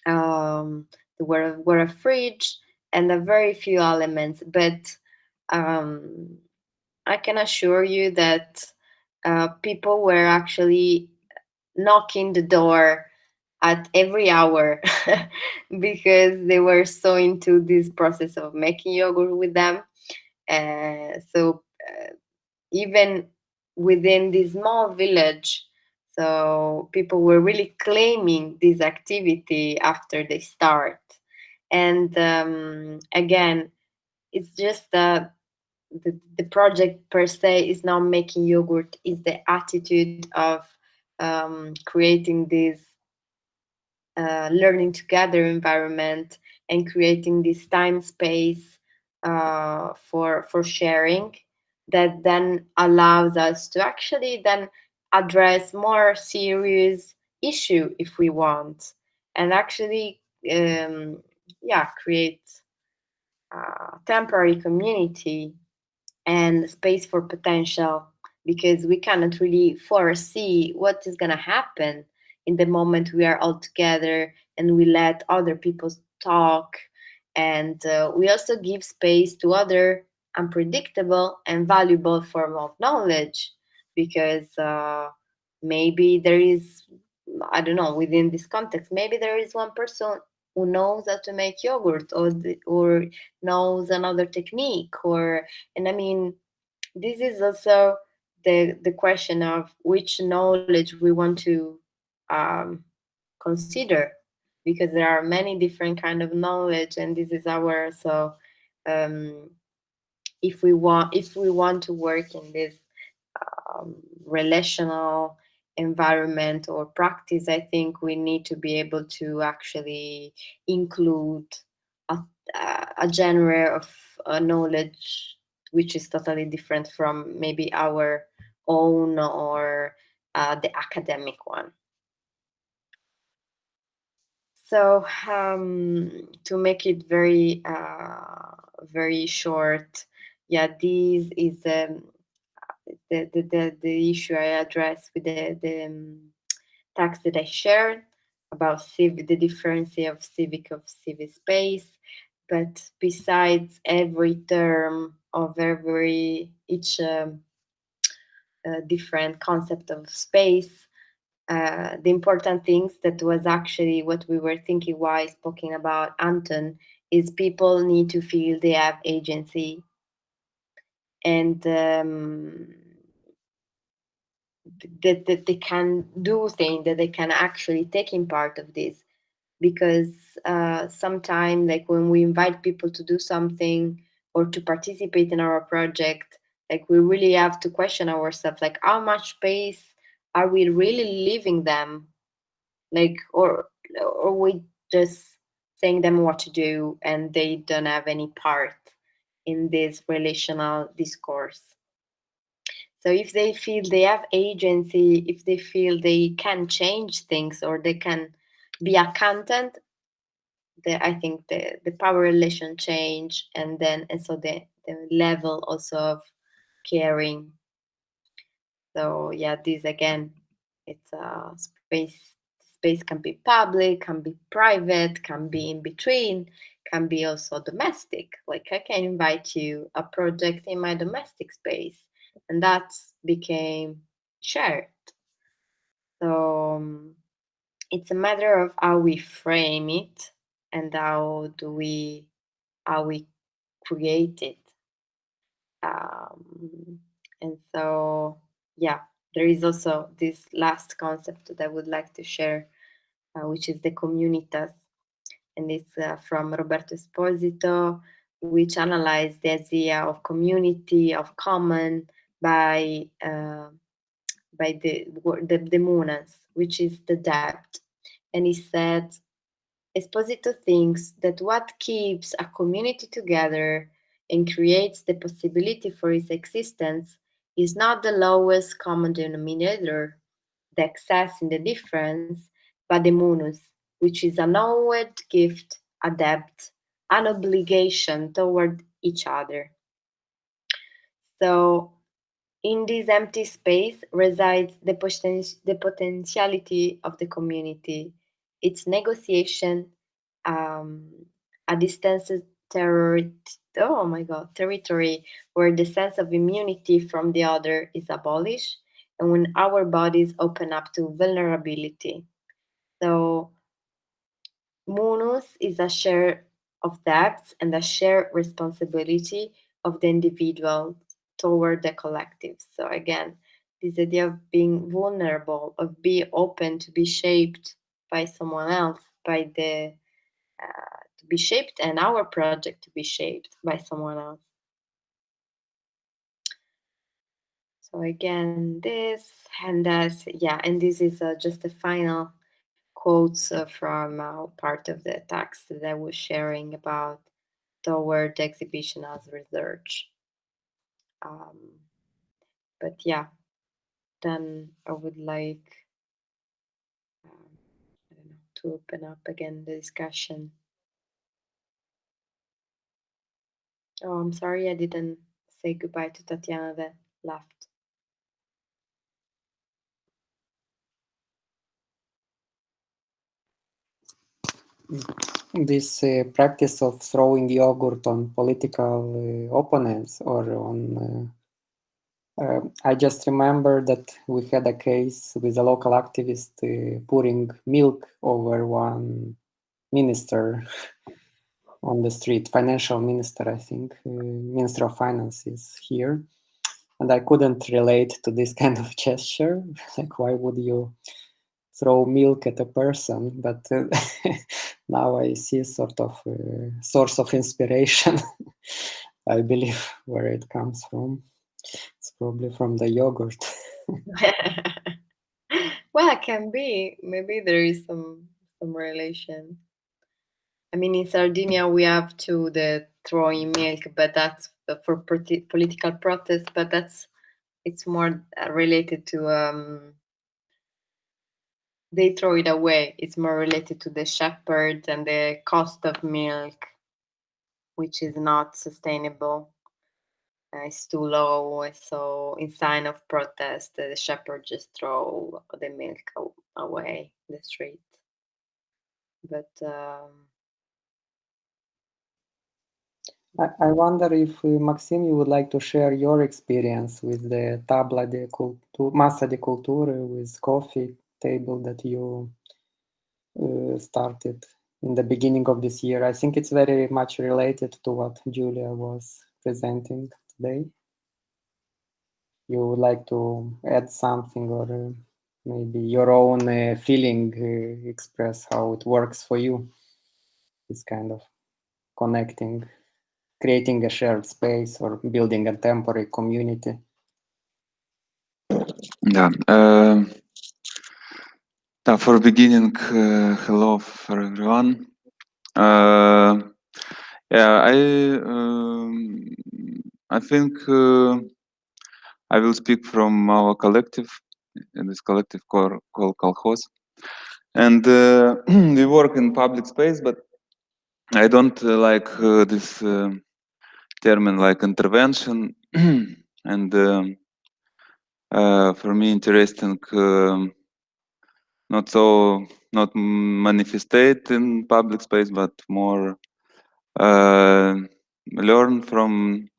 there were a fridge and a very few elements, but I can assure you that people were actually knocking the door at every hour because they were so into this process of making yogurt with them. So even within this small village, so people were really claiming this activity after they start. And again, it's just that the project per se is not making yogurt, is the attitude of creating this learning together environment and creating this time space for sharing, that then allows us to actually then address more serious issue if we want, and actually create temporary community and space for potential, because we cannot really foresee what is going to happen in the moment we are all together and we let other people talk. And we also give space to other unpredictable and valuable form of knowledge, because maybe there is, I don't know, within this context, maybe there is one person who knows how to make yogurt, or knows another technique, and I mean, this is also the question of which knowledge we want to consider, because there are many different kind of knowledge, and this is our, so if we want to work in this relational environment or practice, I think we need to be able to actually include a genre of knowledge which is totally different from maybe our own, or the academic one. So to make it very very short, yeah, this is the issue I addressed with the text that I shared about the difference of civic space. But besides every term of each different concept of space, the important things that was actually what we were thinking while speaking about Anton is people need to feel they have agency, and that they can do things, that they can actually take in part of this. Because sometimes, like when we invite people to do something or to participate in our project, like we really have to question ourselves, like how much space are we really leaving them, like, or we just saying them what to do and they don't have any part in this relational discourse. So if they feel they have agency, if they feel they can change things or they can be accountant, I think the power relation change, and so the level also of caring. So yeah, this again, it's a space. Space can be public, can be private, can be in between, can be also domestic. Like I can invite you a project in my domestic space, and that became shared. So it's a matter of how we frame it and how we create it. And so, yeah, there is also this last concept that I would like to share, which is the communitas. And it's from Roberto Esposito, which analyzed the idea of community, of common, by the monas, which is the debt. And he said, Esposito thinks that what keeps a community together and creates the possibility for its existence is not the lowest common denominator, the excess in the difference, but the munus, which is an owed gift, a debt, an obligation toward each other. So in this empty space resides the potentiality of the community, its negotiation, a distance territory where the sense of immunity from the other is abolished, and when our bodies open up to vulnerability. So munus is a share of debts and a shared responsibility of the individual toward the collective. So again, this idea of being vulnerable, of being open to be shaped by someone else, by to be shaped, and our project to be shaped by someone else. So again, this and this, yeah, and this is just the final quotes from part of the text that I was sharing about toward the exhibition as research. But yeah, then I would like I don't know, to open up again the discussion. Oh, I'm sorry I didn't say goodbye to Tatiana that left. This practice of throwing yogurt on political opponents or on I just remember that we had a case with a local activist pouring milk over one minister on the street, financial minister, I think, Minister of Finance is here. And I couldn't relate to this kind of gesture. Like, why would you throw milk at a person? But now I see sort of source of inspiration, I believe, where it comes from. It's probably from the yogurt. Well, it can be. Maybe there is some relation. I mean, in Sardinia we have too the throwing milk, but that's for political protest. But it's more related to they throw it away. It's more related to the shepherds and the cost of milk, which is not sustainable. It's too low, so in sign of protest, the shepherd just throw the milk away in the street. But I wonder if, Maxime, you would like to share your experience with the Massa di Cultura, with coffee table that you started in the beginning of this year. I think it's very much related to what Giulia was presenting today. You would like to add something or maybe your own feeling, express how it works for you, this kind of connecting, creating a shared space or building a temporary community. Yeah. For beginning, hello for everyone. Yeah, I think I will speak from our collective, this collective called Kolkhoz. And we work in public space, but I don't like this term like intervention. And for me, interesting not manifestate in public space, but more learn from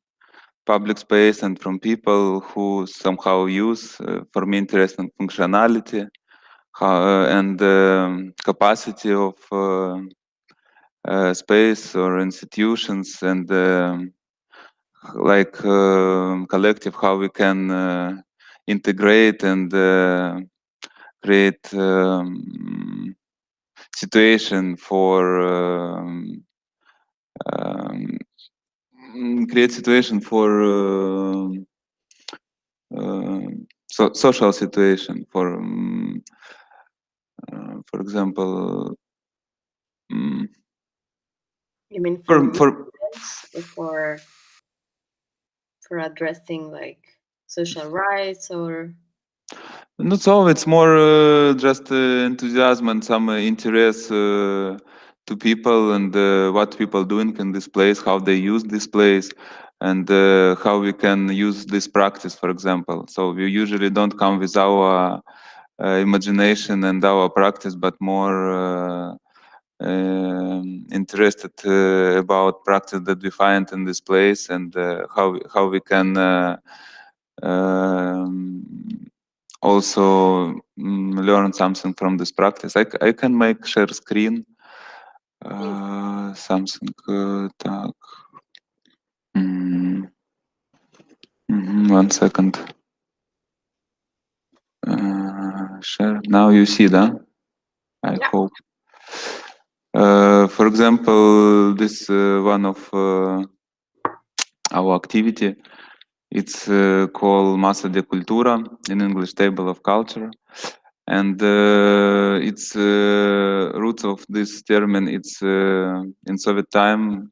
public space and from people who somehow use, for me, interesting functionality and capacity of space or institutions, and like collective, how we can integrate and create situation for social situation for example, you mean for addressing like social rights, or not so, it's more just enthusiasm and some interest to people, and what people doing in this place, how they use this place, and how we can use this practice, for example. So we usually don't come with our imagination and our practice, but more interested about practice that we find in this place, and how we can also learn something from this practice. I can make share screen something так. 1 second. Share. Now you see that? I hope. For example, this one of our activity, it's called Masa de Cultura, in English, Table of Culture. And its roots of this term, it's in Soviet time,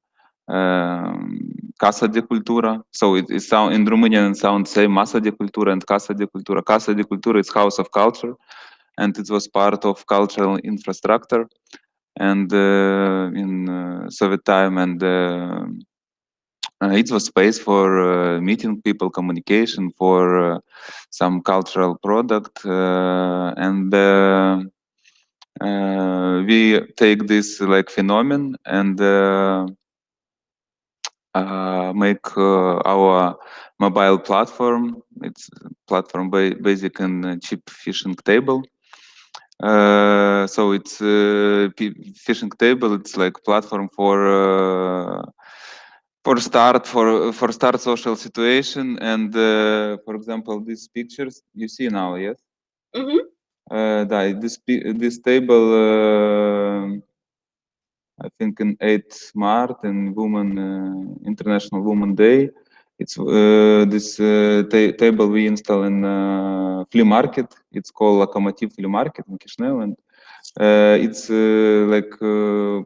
Casa de Cultura. So it sound in Romanian, it sounds same, Masa de Cultura and Casa de Cultura. Casa de Cultura is House of Culture, and it was part of cultural infrastructure. And in Soviet time, and it was space for meeting people, communication, for some cultural product, and we take this like phenomenon and make our mobile platform. It's platform basic and cheap fishing table. So it's fishing table. It's like platform for start social situation. And for example, these pictures you see now, yes. This table, I think in 8th March, in International Women Day, it's this table we install in flea market. It's called Locomotive Flea Market in Chisinau, and it's like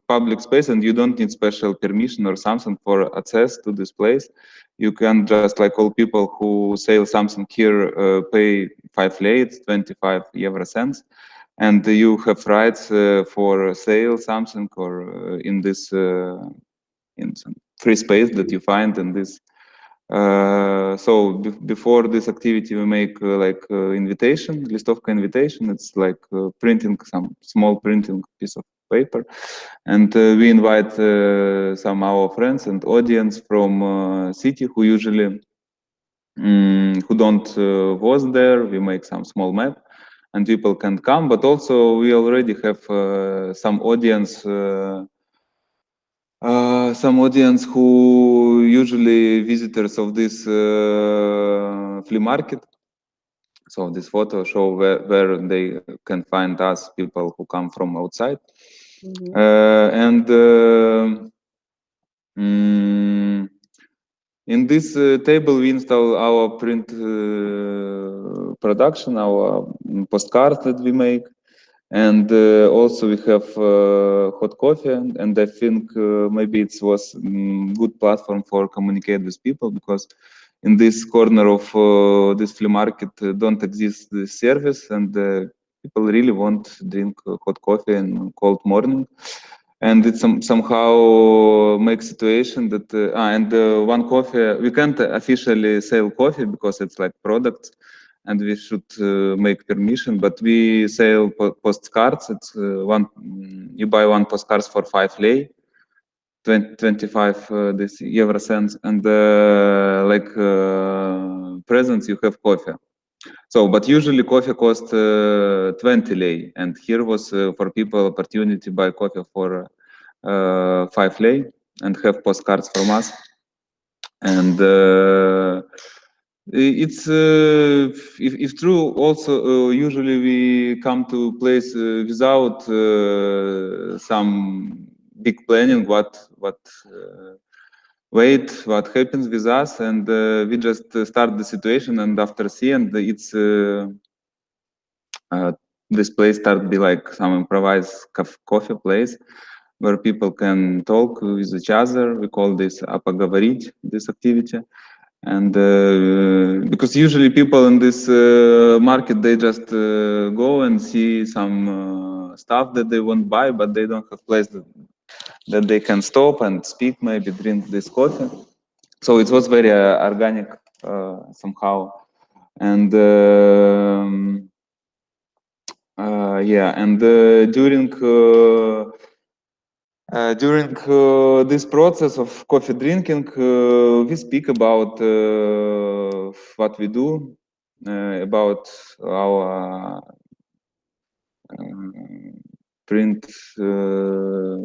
public space, and you don't need special permission or something for access to this place. You can just, like all people who sell something here, pay 5 lei, 25 euro cents, and you have rights for sale something, or in this in some free space that you find in this. So before this activity, we make invitation, listovka invitation. It's like printing some small printing piece of paper, and we invite some our friends and audience from city who usually who don't was there. We make some small map, and people can come. But also we already have some audience. Some audience who usually visitors of this flea market. So this photo show where they can find us, people who come from outside. And in this table, we install our print production, our postcards that we make. And also we have hot coffee, and I think maybe it was good platform for communicate with people, because in this corner of this flea market don't exist this service, and people really want to drink hot coffee in cold morning. And it somehow makes situation that one coffee, we can't officially sell coffee because it's like product, and we should make permission, but we sell postcards. It's you buy one postcards for 5 lei, 25 this euro cents, and like presents you have coffee. So, but usually coffee cost 20 lei, and here was for people opportunity to buy coffee for 5 lei and have postcards from us. And it's if true also usually we come to place without some big planning what what happens with us, and we just start the situation, and after see, and it's this place start to be like some improvised coffee place where people can talk with each other. We call this "поговорить", this activity. And because usually people in this market, they just go and see some stuff that they want to buy, but they don't have place that they can stop and speak, maybe drink this coffee. So it was very organic somehow. And yeah, and during this process of coffee drinking, we speak about what we do, about our print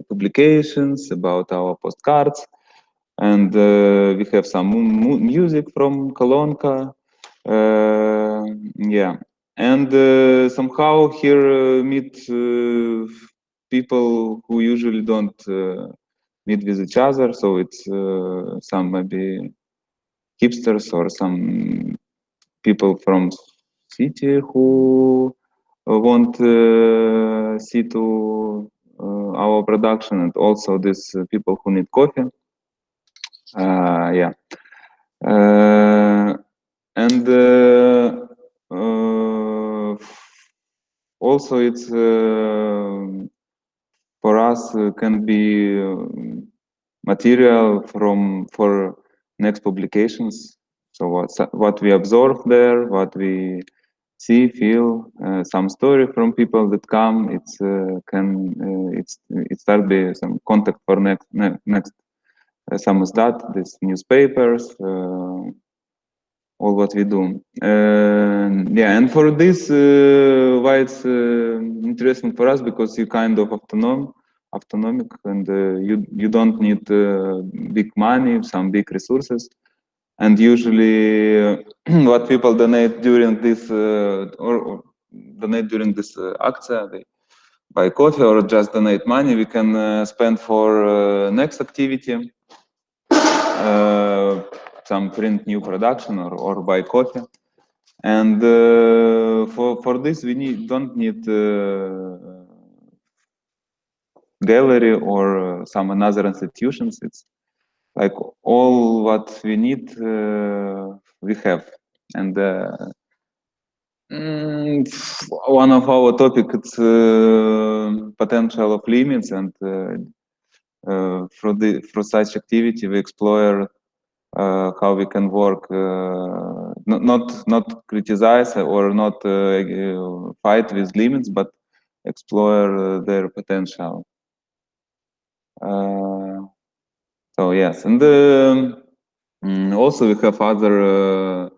publications, about our postcards, and we have some music from Kolonka. Yeah, and somehow here meet people who usually don't meet with each other, so it's some maybe hipsters or some people from city who want see to our production, and also these people who need coffee. Yeah, and also it's for us can be material for next publications. So what we observe there, what we see, feel, some story from people that come. It's it start be some contact for next some is that these newspapers. All what we do. Yeah, and for this, why it's interesting for us, because you kind of autonomic, and you don't need big money, some big resources, and usually what people donate during this or donate during this action, they buy coffee or just donate money. We can spend for next activity. Some print new production or buy coffee, and for this we don't need gallery or some another institutions. It's like all what we need we have, and one of our topic it's potential of limits, and through such activity we explore how we can work, not criticize or not fight with limits, but explore their potential. So yes, and also we have other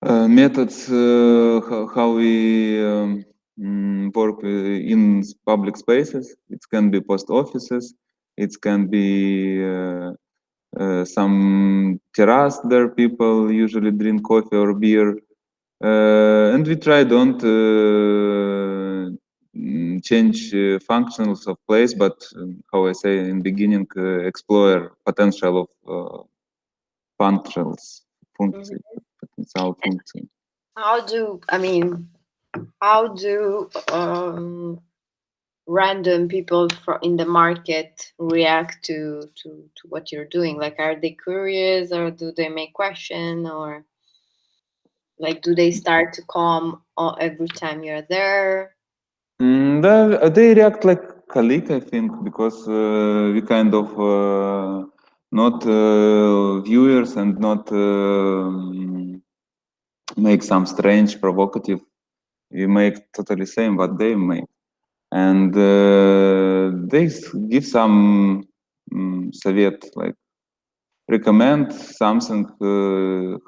methods how we work in public spaces. It can be post offices, it can be some terrace there people usually drink coffee or beer, and we try don't change functions of place, but how I say in beginning, explore potential of functions. Potential function. How do random people in the market react to what you're doing? Like, are they curious, or do they make question, or like, do they start to come every time you're there? They react like colleague, I think, because we kind of not viewers and not make some strange, provocative. We make totally same what they make, and they give some совет, like recommend something,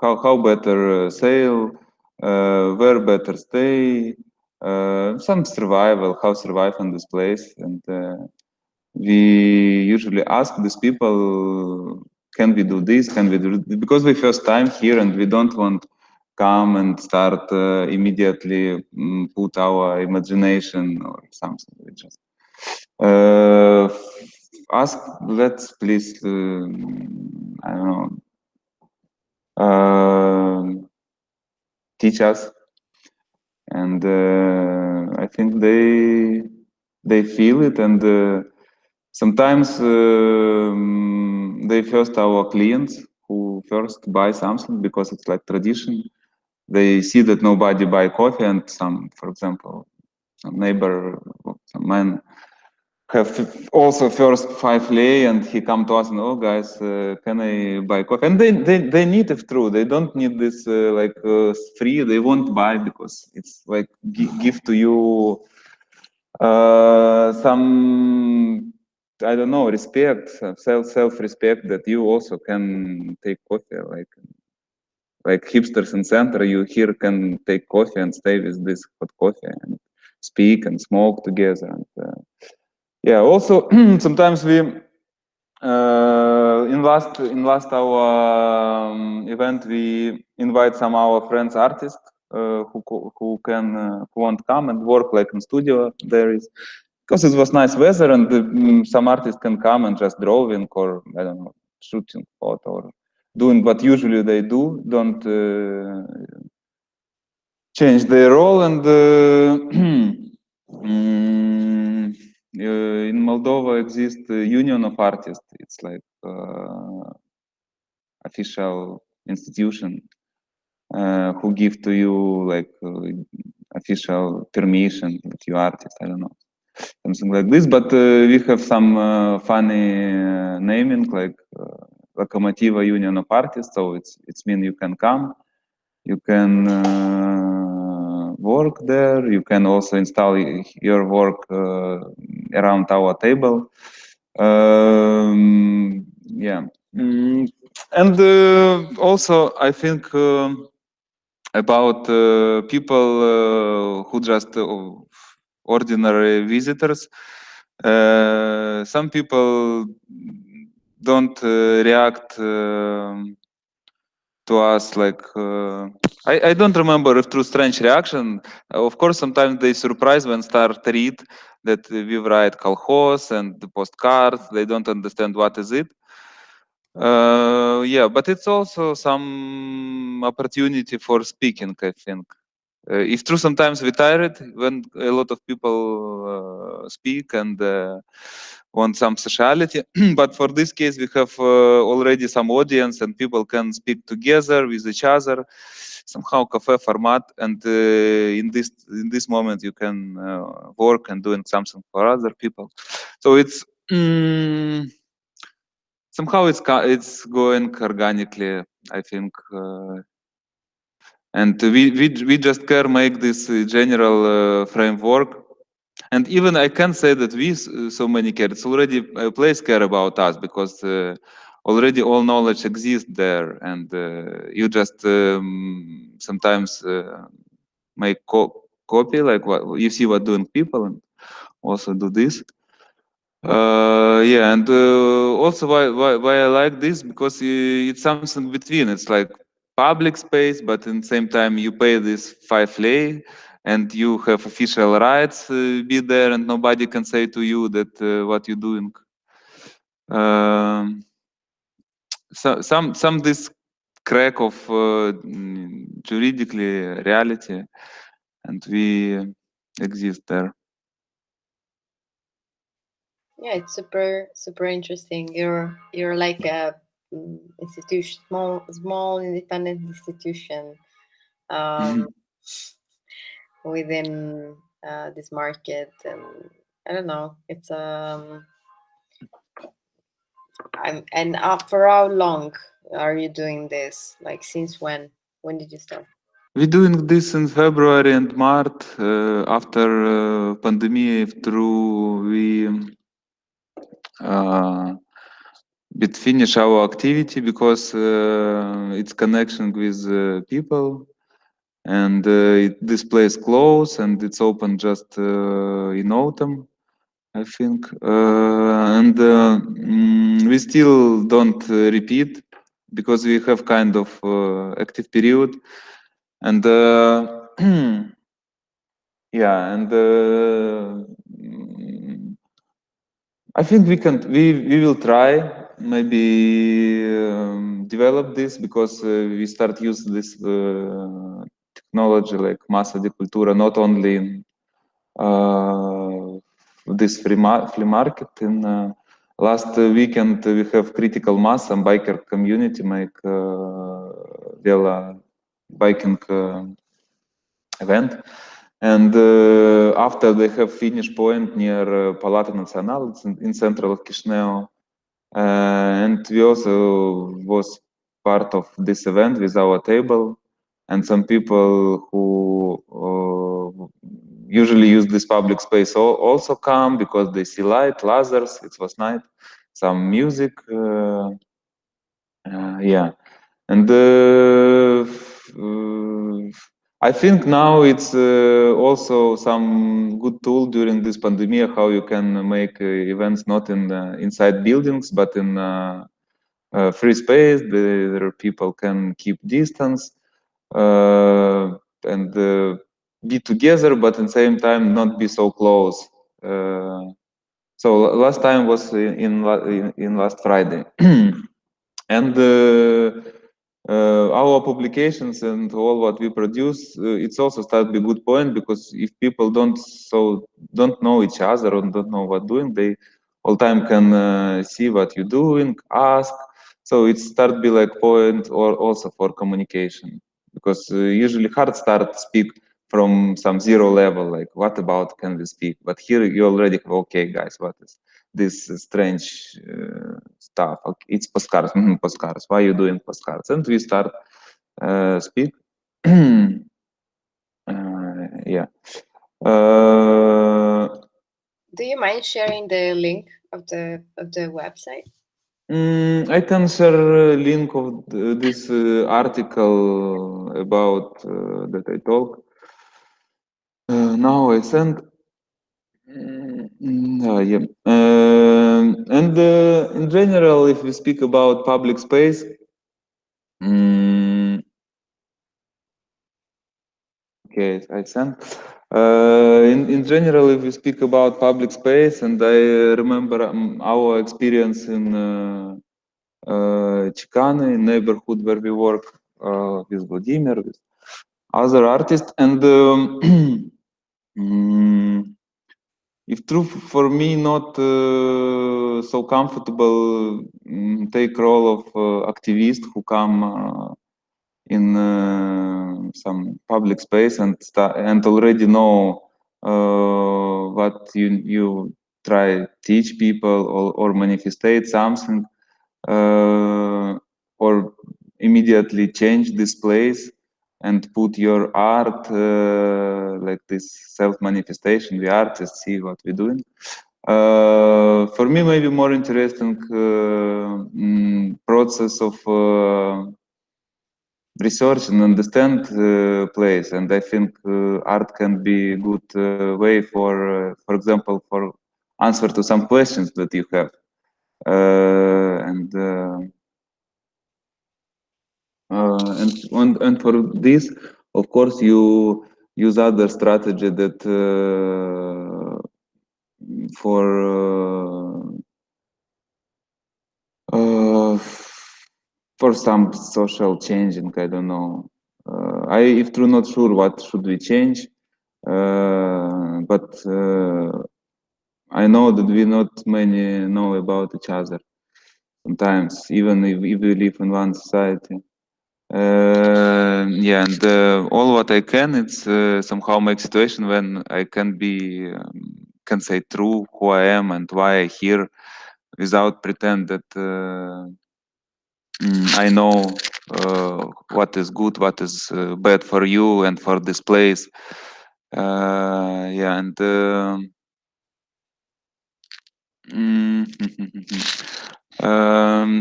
how better sail, where better stay, some survival, how survive in this place. And we usually ask these people, can we do this, can we do this? Because we first time here and we don't want come and start immediately put our imagination or something. We just ask, let's please, I don't know, teach us, and I think they feel it, and sometimes they first our clients who first buy something because it's like tradition. They see that nobody buy coffee, and some, for example, some neighbor, some man have also first 5 lei, and he come to us and, oh guys, can I buy coffee? And they need it true. They don't need this like free. They won't buy because it's like give to you some, I don't know, respect, self-respect, that you also can take coffee, like hipsters in center. You here can take coffee and stay with this hot coffee and speak and smoke together. And yeah, also sometimes we in last our event we invite some our friends artists who won't come and work like in studio. There is, because it was nice weather, and some artists can come and just drawing or I don't know, shooting photo or doing what usually they do. Don't change their role. And in Moldova exists a union of artists. It's like official institution who give to you like official permission that you artist. I don't know, something like this. But we have some funny naming, like Lokomotiva Union of Artists. So it's mean you can come, you can work there. You can also install your work around our table. Yeah, and also I think about people who just ordinary visitors. Some people don't react to us like I don't remember if through strange reaction. Of course, sometimes they surprise when start read that we write kolkhoz and the postcards. They don't understand what is it. Yeah, but it's also some opportunity for speaking, I think. If true, sometimes we tired when a lot of people speak and want some sociality. But for this case, we have already some audience and people can speak together with each other, somehow cafe format. And in this moment, you can work and doing something for other people. So it's somehow it's going organically, I think. And we just care make this general framework. And even I can say that we so many care. It's already a place care about us, because already all knowledge exists there, and you just sometimes make copy, like what you see what doing people, and also do this. Yeah, and also why I like this, because it's something between. It's like public space, but in the same time you pay this 5 lei, and you have official rights be there, and nobody can say to you that what you're doing. So some this crack of juridically reality, and we exist there. Yeah, it's super interesting. You're like a institution, small independent institution within this market, and I don't know. It's and for how long are you doing this? Like since when? When did you start? We're doing this in February and March after pandemic. Through we bit finish our activity because it's connection with people, and this place closed and it's open just in autumn, I think, and we still don't repeat because we have kind of active period, and yeah, and I think we will try maybe develop this because we start use this technology like Massa di Cultura not only in this flea market. In last weekend we have critical mass and biker community make vela biking event. And after they have finish point near Palata Națională, it's in central Chișinău, and we also was part of this event with our table, and some people who usually use this public space also come because they see light, lasers. It was night, some music, yeah, and I think now it's also some good tool during this pandemic how you can make events not in inside buildings but in free space. There people can keep distance and be together, but at the same time not be so close. So last time was in last Friday, and our publications and all what we produce, it's also start be good point, because if people don't know each other or don't know what doing, they all time can see what you're doing, ask. So it start be like point or also for communication, because usually hard start speak from some zero level, like what about can we speak, but here you already have, okay guys, what is this strange stuff? Okay, it's postcards. Postcards. Why are you doing postcards? And we start speak. Yeah. Do you mind sharing the link of the website? I can share a link of this article about that I talk. Now I send. Yeah. And in general, if we speak about public space, okay, I sent. In general, if we speak about public space, and I remember our experience in Chicane, neighborhood where we work with Vladimir, with other artists, and if true for me, not so comfortable take role of activist who come in some public space and already know what you try teach people or manifestate something, or immediately change this place and put your art like this self-manifestation, the artist see what we're doing. For me, maybe more interesting process of research and understand place, and I think art can be a good way for example, for answer to some questions that you have, and for this, of course, you use other strategy that for some social changing. I don't know. If true, not sure what should we change, but I know that we not many know about each other sometimes, even if we live in one society. Yeah, and all what I can, it's somehow make situation when I can be can say true who I am and why I here, without pretend that I know what is good, what is bad for you and for this place. Yeah, and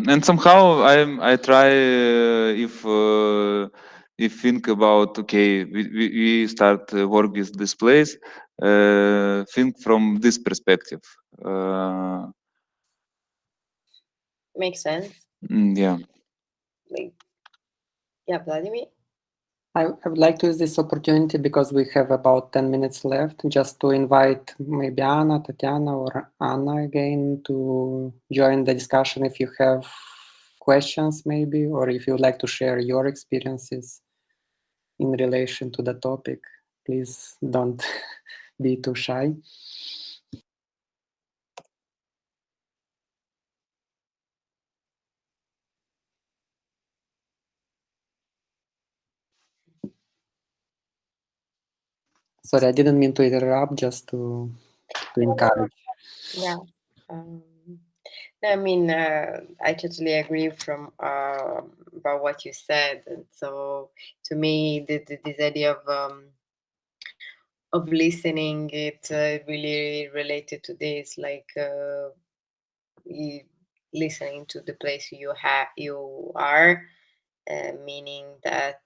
and somehow I try if think about, okay, we start work with this place, think from this perspective. Makes sense. Yeah. Like, yeah, Vladimir. I would like to use this opportunity because we have about 10 minutes left, just to invite maybe Anna, Tatiana, or Anna again to join the discussion if you have questions maybe, or if you would like to share your experiences in relation to the topic. Please don't be too shy. Sorry, I didn't mean to interrupt, just to encourage. Yeah. I mean, I totally agree from about what you said, and so to me, this idea of listening, it really related to this, like listening to the place you are, meaning that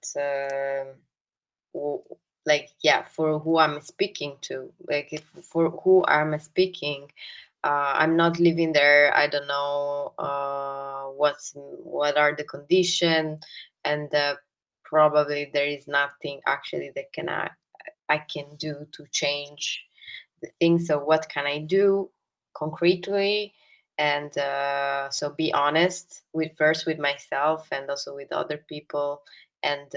like, yeah, for who I'm speaking to, like if for who I'm speaking, I'm not living there. I don't know what are the conditions, and probably there is nothing actually that I can do to change the things. So what can I do concretely? And so be honest first with myself and also with other people. And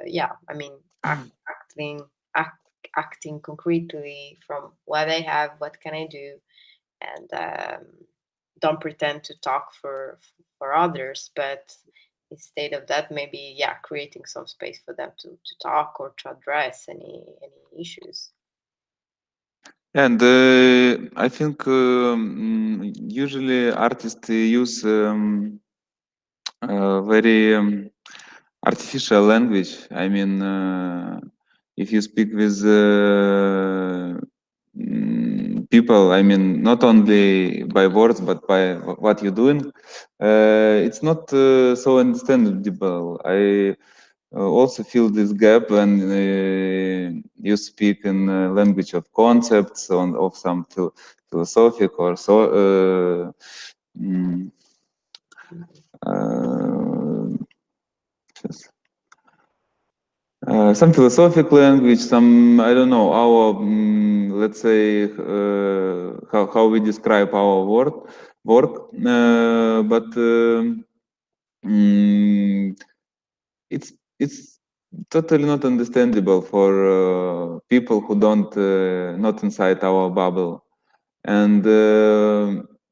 yeah, I mean, acting concretely from what I have, what can I do, and don't pretend to talk for others, but instead of that, maybe, yeah, creating some space for them to talk or to address any issues. And I think usually artists use very artificial language. I mean, if you speak with people, I mean, not only by words, but by what you're doing, it's not so understandable. I also feel this gap when you speak in language of concepts, of some philosophic or so. Some philosophic language, some, I don't know, our let's say how we describe our work, but it's totally not understandable for people who don't not inside our bubble. And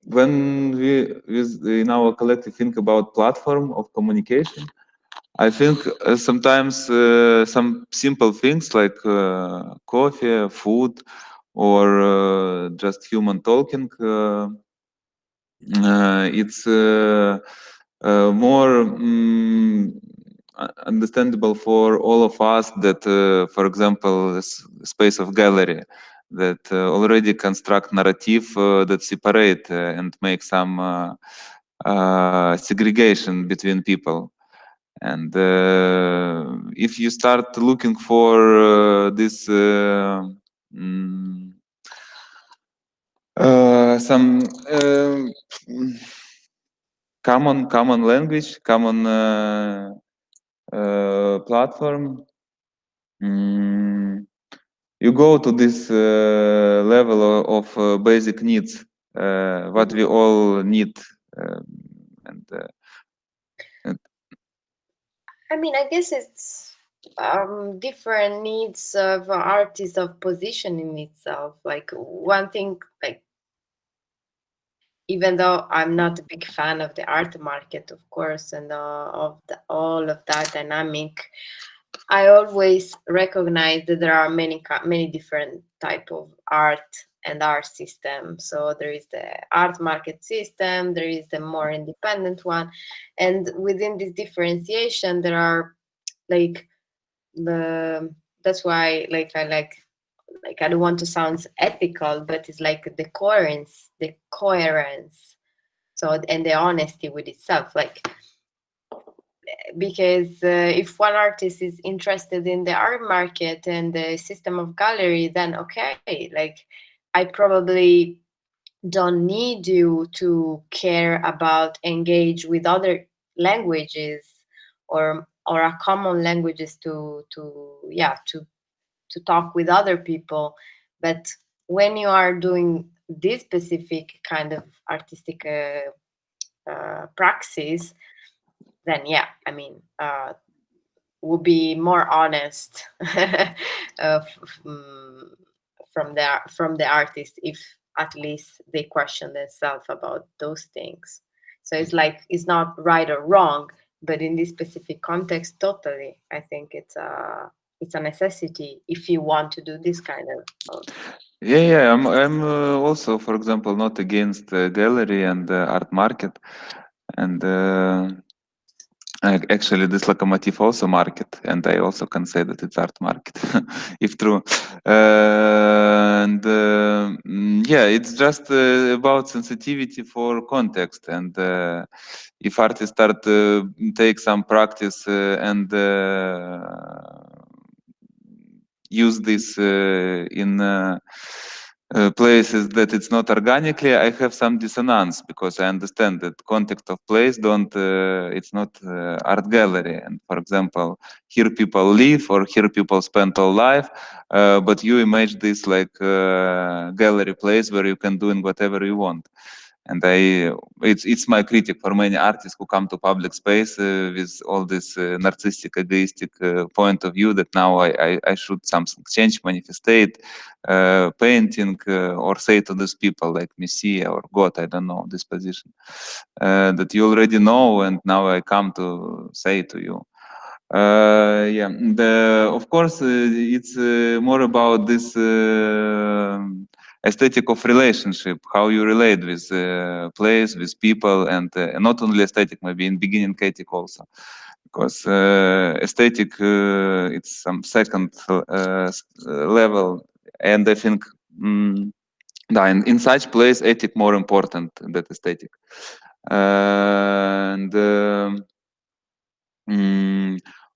when we in our collective think about platform of communication, I think sometimes some simple things like coffee, food, or just human talking, it's more understandable for all of us that, for example, space of gallery that already construct narrative that separate and make some segregation between people. And if you start looking for this some common language, common platform, you go to this level of basic needs, what we all need, and I mean, I guess it's different needs of artists of positioning itself. Like one thing, like even though I'm not a big fan of the art market, of course, and of all of that dynamic, I always recognize that there are many different type of art and art system. So there is the art market system, there is the more independent one, and within this differentiation, there are like that's why I don't want to sound ethical, but it's like the coherence. So and the honesty with itself, like because if one artist is interested in the art market and the system of gallery, then okay, like I probably don't need you to care about engage with other languages or a common languages to talk with other people. But when you are doing this specific kind of artistic praxis, then yeah, I mean, would be more honest from the artist if at least they question themselves about those things. So it's like it's not right or wrong, but in this specific context, totally, I think it's a necessity if you want to do this kind of Yeah, I'm also, for example, not against the gallery and the art market, and actually this locomotive also market, and I also can say that it's art market, if true. And yeah, it's just about sensitivity for context, and if artists start to take some practice and use this in places that it's not organically, I have some dissonance, because I understand that context of place it's not art gallery. And for example, here people live or here people spend all life, but you imagine this like gallery place where you can do whatever you want. And it's my critic for many artists who come to public space with all this narcissistic, egoistic point of view that now I should something change, manifestate, painting, or say to these people like Messiah or God, I don't know, this position that you already know, and now I come to say to you. Yeah, of course, it's more about this aesthetic of relationship, how you relate with place, with people, and not only aesthetic, maybe in beginning ethic also, because aesthetic it's some second level, and I think in such place ethic more important than aesthetic, and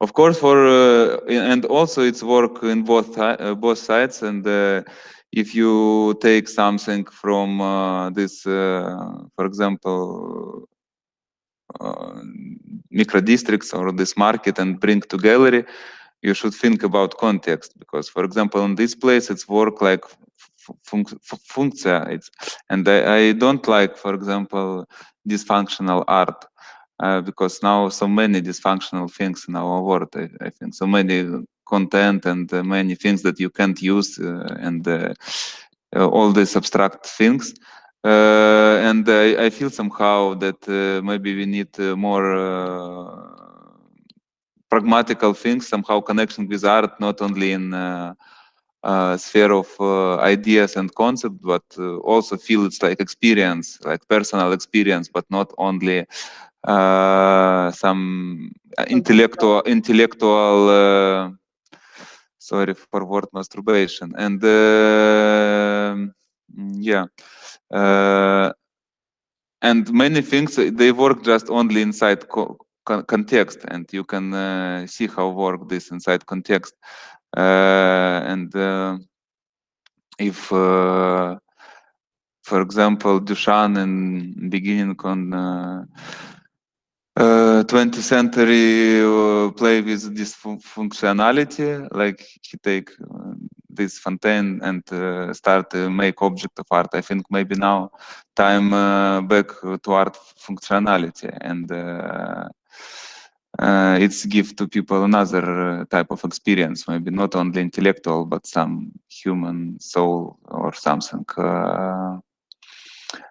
of course, and also it's work in both sides. And if you take something from this, for example, micro districts or this market and bring to gallery, you should think about context, because, for example, in this place it's work like functia, and I don't like, for example, dysfunctional art. Because now so many dysfunctional things in our world, I think so many content and many things that you can't use, and all these abstract things, and I feel somehow that maybe we need more pragmatical things, somehow connection with art, not only in sphere of ideas and concept, but also feel it's like experience, like personal experience, but not only some intellectual sorry for word masturbation. And yeah, and many things, they work just only inside context, and you can see how work this inside context. And if for example, Duchamp in beginning on 20th century play with this functionality, like he take this Fontaine and start to make object of art. I think maybe now time back to art functionality, and it's give to people another type of experience, maybe not only intellectual, but some human soul or something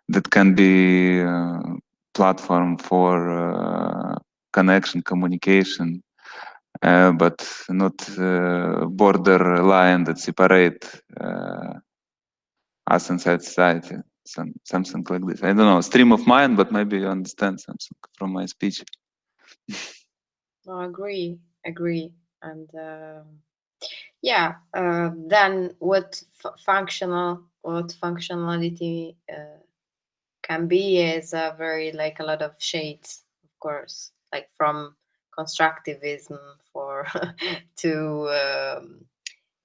that can be platform for connection, communication, but not border line that separate us inside society. Something like this. I don't know, stream of mind, but maybe you understand something from my speech. No, agree, and yeah. Then what functionality can be is a very like a lot of shades, of course, like from constructivism for to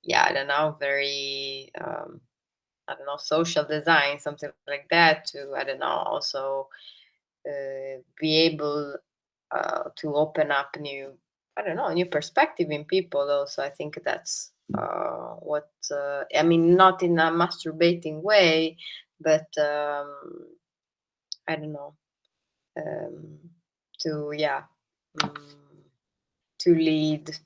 yeah, I don't know, very I don't know, social design, something like that, to I don't know, also be able to open up new, I don't know, new perspective in people. Also, I think that's what I mean, not in a masturbating way, but I don't know, to to lead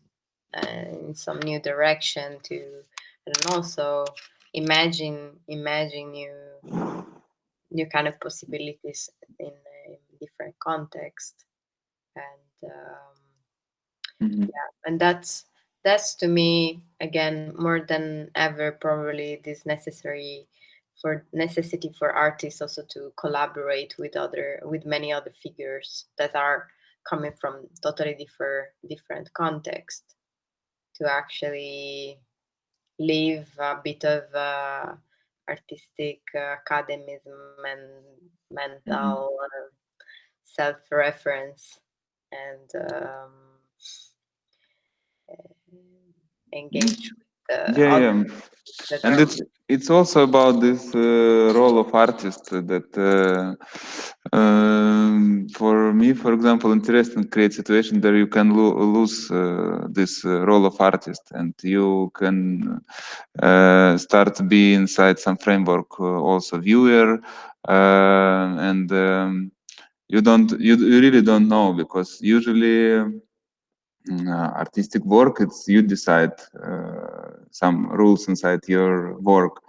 in some new direction, to I don't know, so imagine new kind of possibilities in different contexts, and yeah, and that's to me again more than ever probably this necessity for artists also to collaborate with many other figures that are coming from totally different contexts, to actually live a bit of artistic academism and mental self-reference, and engage with Yeah. that And are it's also about this role of artist that for me, for example, interesting create situation there you can lose this role of artist, and you can start to be inside some framework also viewer, and you really don't know, because usually artistic work, it's you decide some rules inside your work,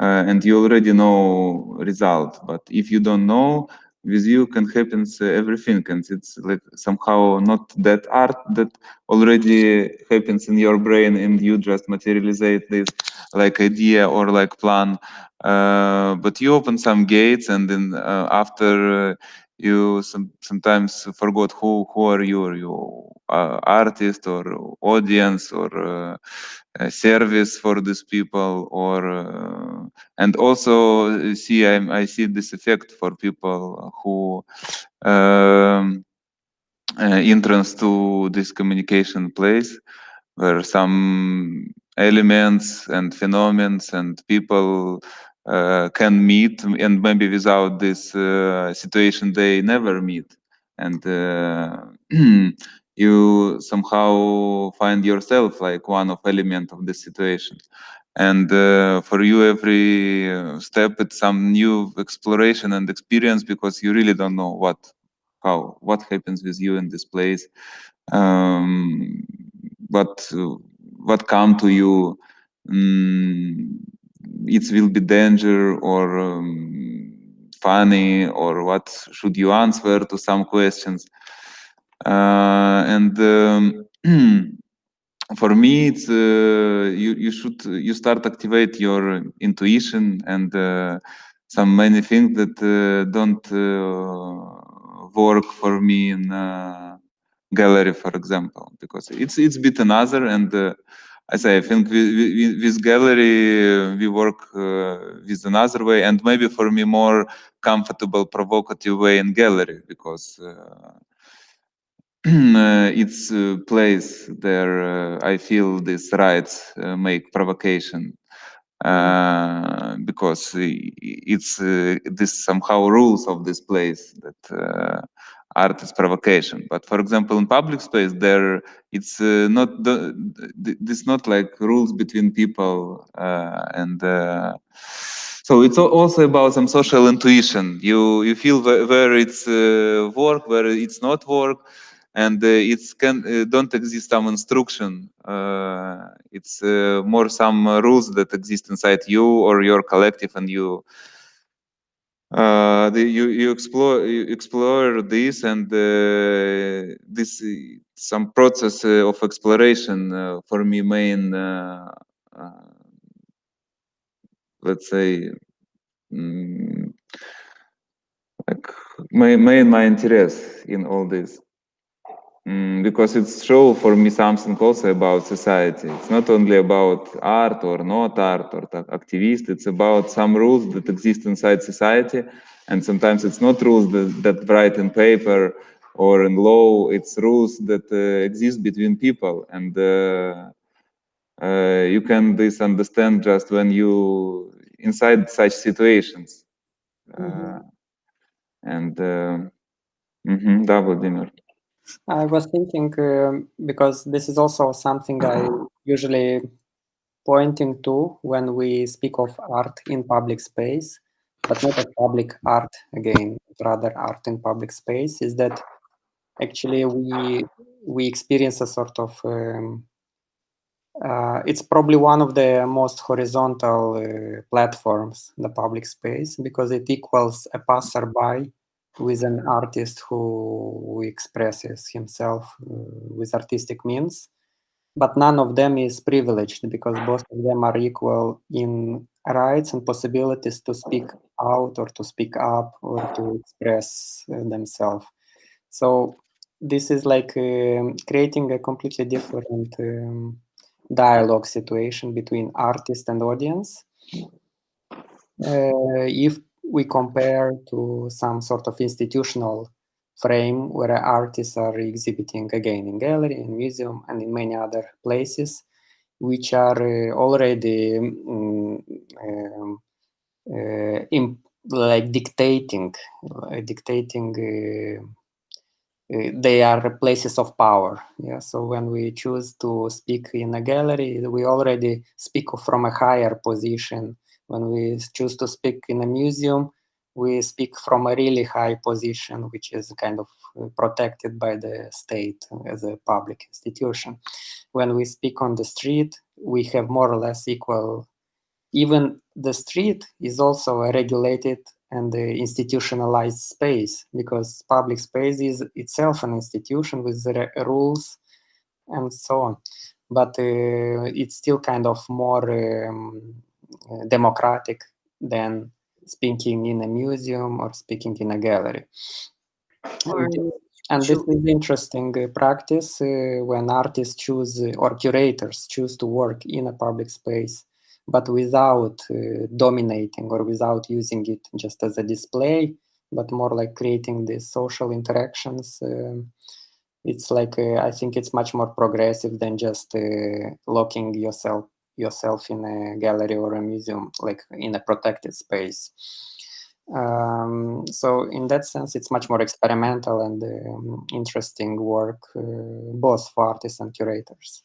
and you already know result. But if you don't know, with you can happen everything, and it's like somehow not that art that already happens in your brain, and you just materialize this like idea or like plan, but you open some gates, and then after you sometimes forgot who are you artist or audience or service for these people, or and also see I see this effect for people who entrance to this communication place, where some elements and phenomena and people can meet, and maybe without this situation they never meet, and you somehow find yourself like one of element of this situation, and for you every step it's some new exploration and experience, because you really don't know what happens with you in this place, what come to you, it will be danger or funny, or what should you answer to some questions, and for me it's you start activate your intuition, and some many things that don't work for me in gallery, for example, because it's a bit another, and I say I think with gallery we work with another way, and maybe for me more comfortable provocative way in gallery, because it's a place there I feel this rights make provocation, because it's this somehow rules of this place that art is provocation. But for example in public space there it's not this not like rules between people, and so it's also about some social intuition. You feel where it's work, where it's not work, and it's don't exist some instruction. It's more some rules that exist inside you or your collective, and you explore this, and this some process of exploration for me main let's say like my interest in all this. Because it's show for me something also about society. It's not only about art or not art or activist. It's about some rules that exist inside society, and sometimes it's not rules that write in paper or in law. It's rules that exist between people, and you can understand just when you inside such situations. And da, Vladimir. I was thinking, because this is also something I usually pointing to when we speak of art in public space, but not of public art again, rather art in public space, is that actually we experience a sort of it's probably one of the most horizontal platforms, the public space, because it equals a passerby with an artist who expresses himself with artistic means. But none of them is privileged because both of them are equal in rights and possibilities to speak out or to speak up or to express themselves. So this is like creating a completely different dialogue situation between artist and audience. If we compare to some sort of institutional frame where artists are exhibiting again in gallery, in museum, and in many other places, which are already like dictating they are places of power. Yeah. So when we choose to speak in a gallery, we already speak from a higher position. When we choose to speak in a museum, we speak from a really high position, which is kind of protected by the state as a public institution. When we speak on the street, we have more or less equal. Even the street is also a regulated and institutionalized space, because public space is itself an institution with rules and so on. But it's still kind of more democratic than speaking in a museum or speaking in a gallery. And this is interesting practice when artists choose or curators choose to work in a public space, but without dominating or without using it just as a display, but more like creating these social interactions. It's like I think it's much more progressive than just locking yourself in a gallery or a museum, like in a protected space. So in that sense, it's much more experimental and interesting work, both for artists and curators.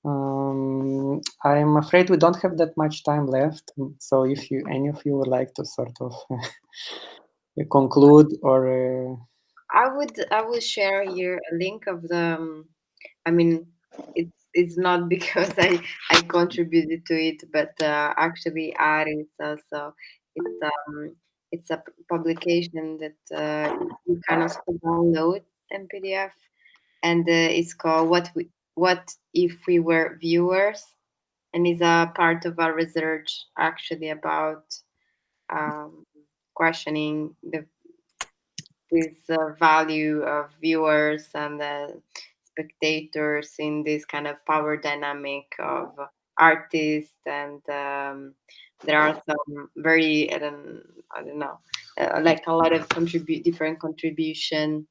I'm afraid we don't have that much time left. So if any of you would like to sort of conclude or... I would share here a link of the, I mean, it's not because I contributed to it, but actually Ari is also, it's a publication that you can also download in PDF, and it's called What If We Were Viewers, and is a part of our research actually about questioning this value of viewers and spectators in this kind of power dynamic of artists, and there are some very I don't know like a lot of different contribution.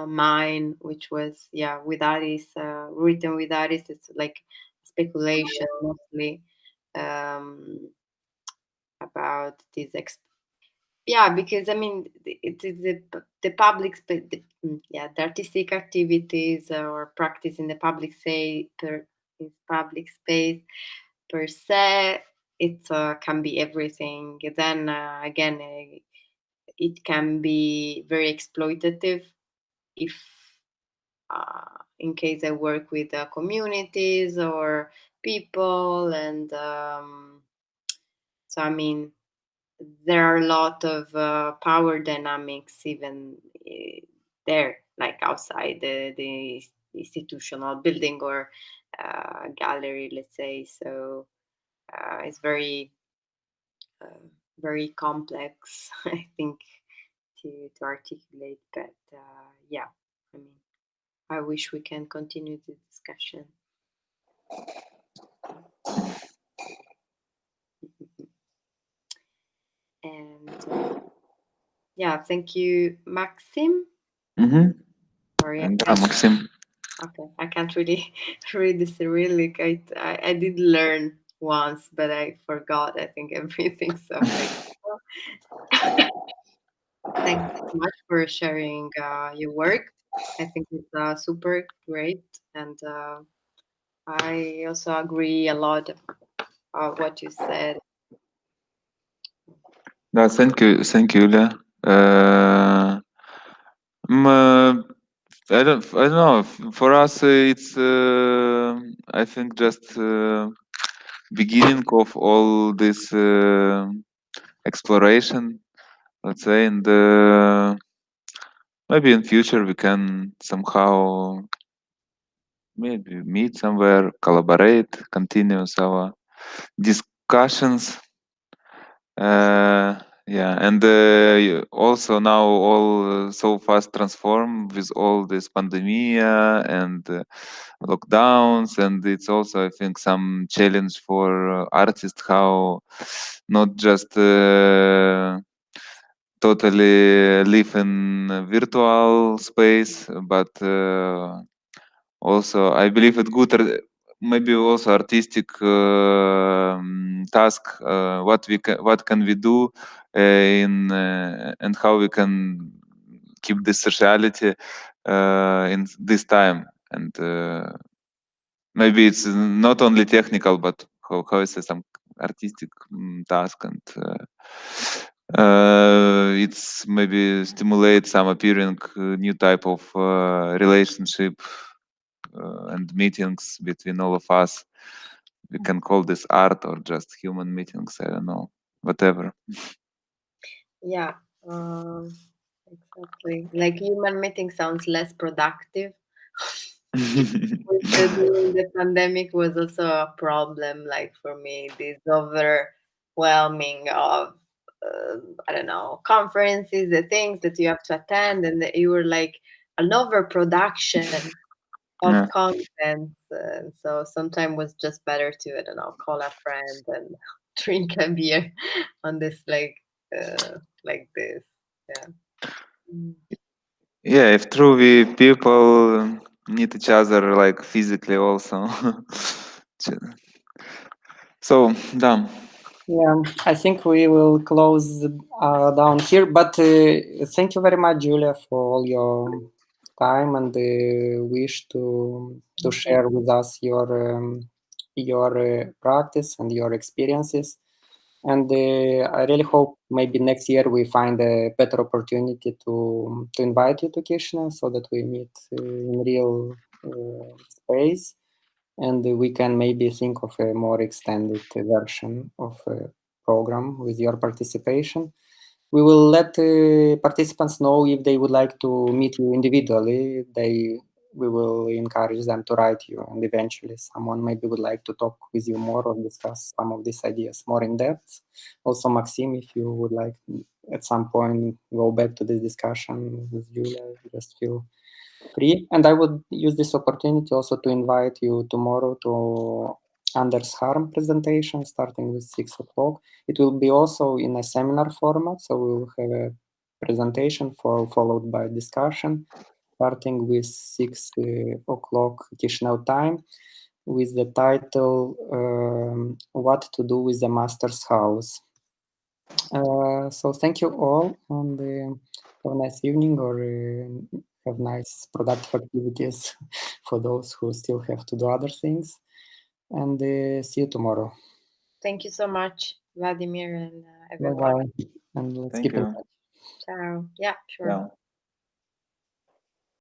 Mine, which was with artists, written with artists, it's like speculation mostly about this because I mean it is the public the artistic activities or practice in the public public space per se, it can be everything. Then again, it can be very exploitative if in case I work with communities or people, and so I mean, there are a lot of power dynamics even there, like outside the institutional building or gallery, let's say. So it's very very complex, I think, to articulate. But yeah, I mean, I wish we can continue the discussion. And yeah, thank you, Maxim. Sorry, Maxim. Okay, I can't really read the Cyrillic. I did learn once, but I forgot, I think, everything. So thanks so much for sharing your work. I think it's super great, and I also agree a lot what you said. Yeah, thank you, Julia. I don't know. For us, it's I think just beginning of all this exploration, let's say, and maybe in future we can somehow maybe meet somewhere, collaborate, continue our discussions. Yeah, and also now all so fast transform with all this pandemic and lockdowns, and it's also, I think, some challenge for artists how not just totally live in a virtual space, but also I believe it good maybe also artistic task what can we do in and how we can keep this sociality in this time, and maybe it's not only technical but how is it some artistic task, and it's maybe stimulate some appearing new type of relationship and meetings between all of us. We can call this art or just human meetings, I don't know, whatever. Yeah, exactly. Like human meeting sounds less productive. During the pandemic was also a problem, like for me, this overwhelming of I don't know, conferences, the things that you have to attend, and that you were like an overproduction of content. So sometimes was just better to, I don't know, call a friend and drink a beer on this like this. Yeah. Yeah, if true, we people need each other like physically also. So, done. Yeah, I think we will close down here. But thank you very much, Giulia, for all your time and the wish to share with us your practice and your experiences. And I really hope maybe next year we find a better opportunity to invite you to Chisinau so that we meet in real space. And we can maybe think of a more extended version of a program with your participation. We will let participants know if they would like to meet you individually. We will encourage them to write you, and eventually someone maybe would like to talk with you more or discuss some of these ideas more in depth. Also, Maxim, if you would like at some point go back to this discussion with Giulia, just feel free. And I would use this opportunity also to invite you tomorrow to Anders Harm presentation starting with 6 o'clock. It will be also in a seminar format, so we will have a presentation followed by discussion starting with 6 o'clock Chisinau time with the title What to Do with the Master's House. So thank you all, and have a nice evening, or have nice productive activities for those who still have to do other things. And see you tomorrow. Thank you so much, Vladimir, and everyone. Bye-bye. And let's keep in touch. Ciao. Yeah, sure. Ciao.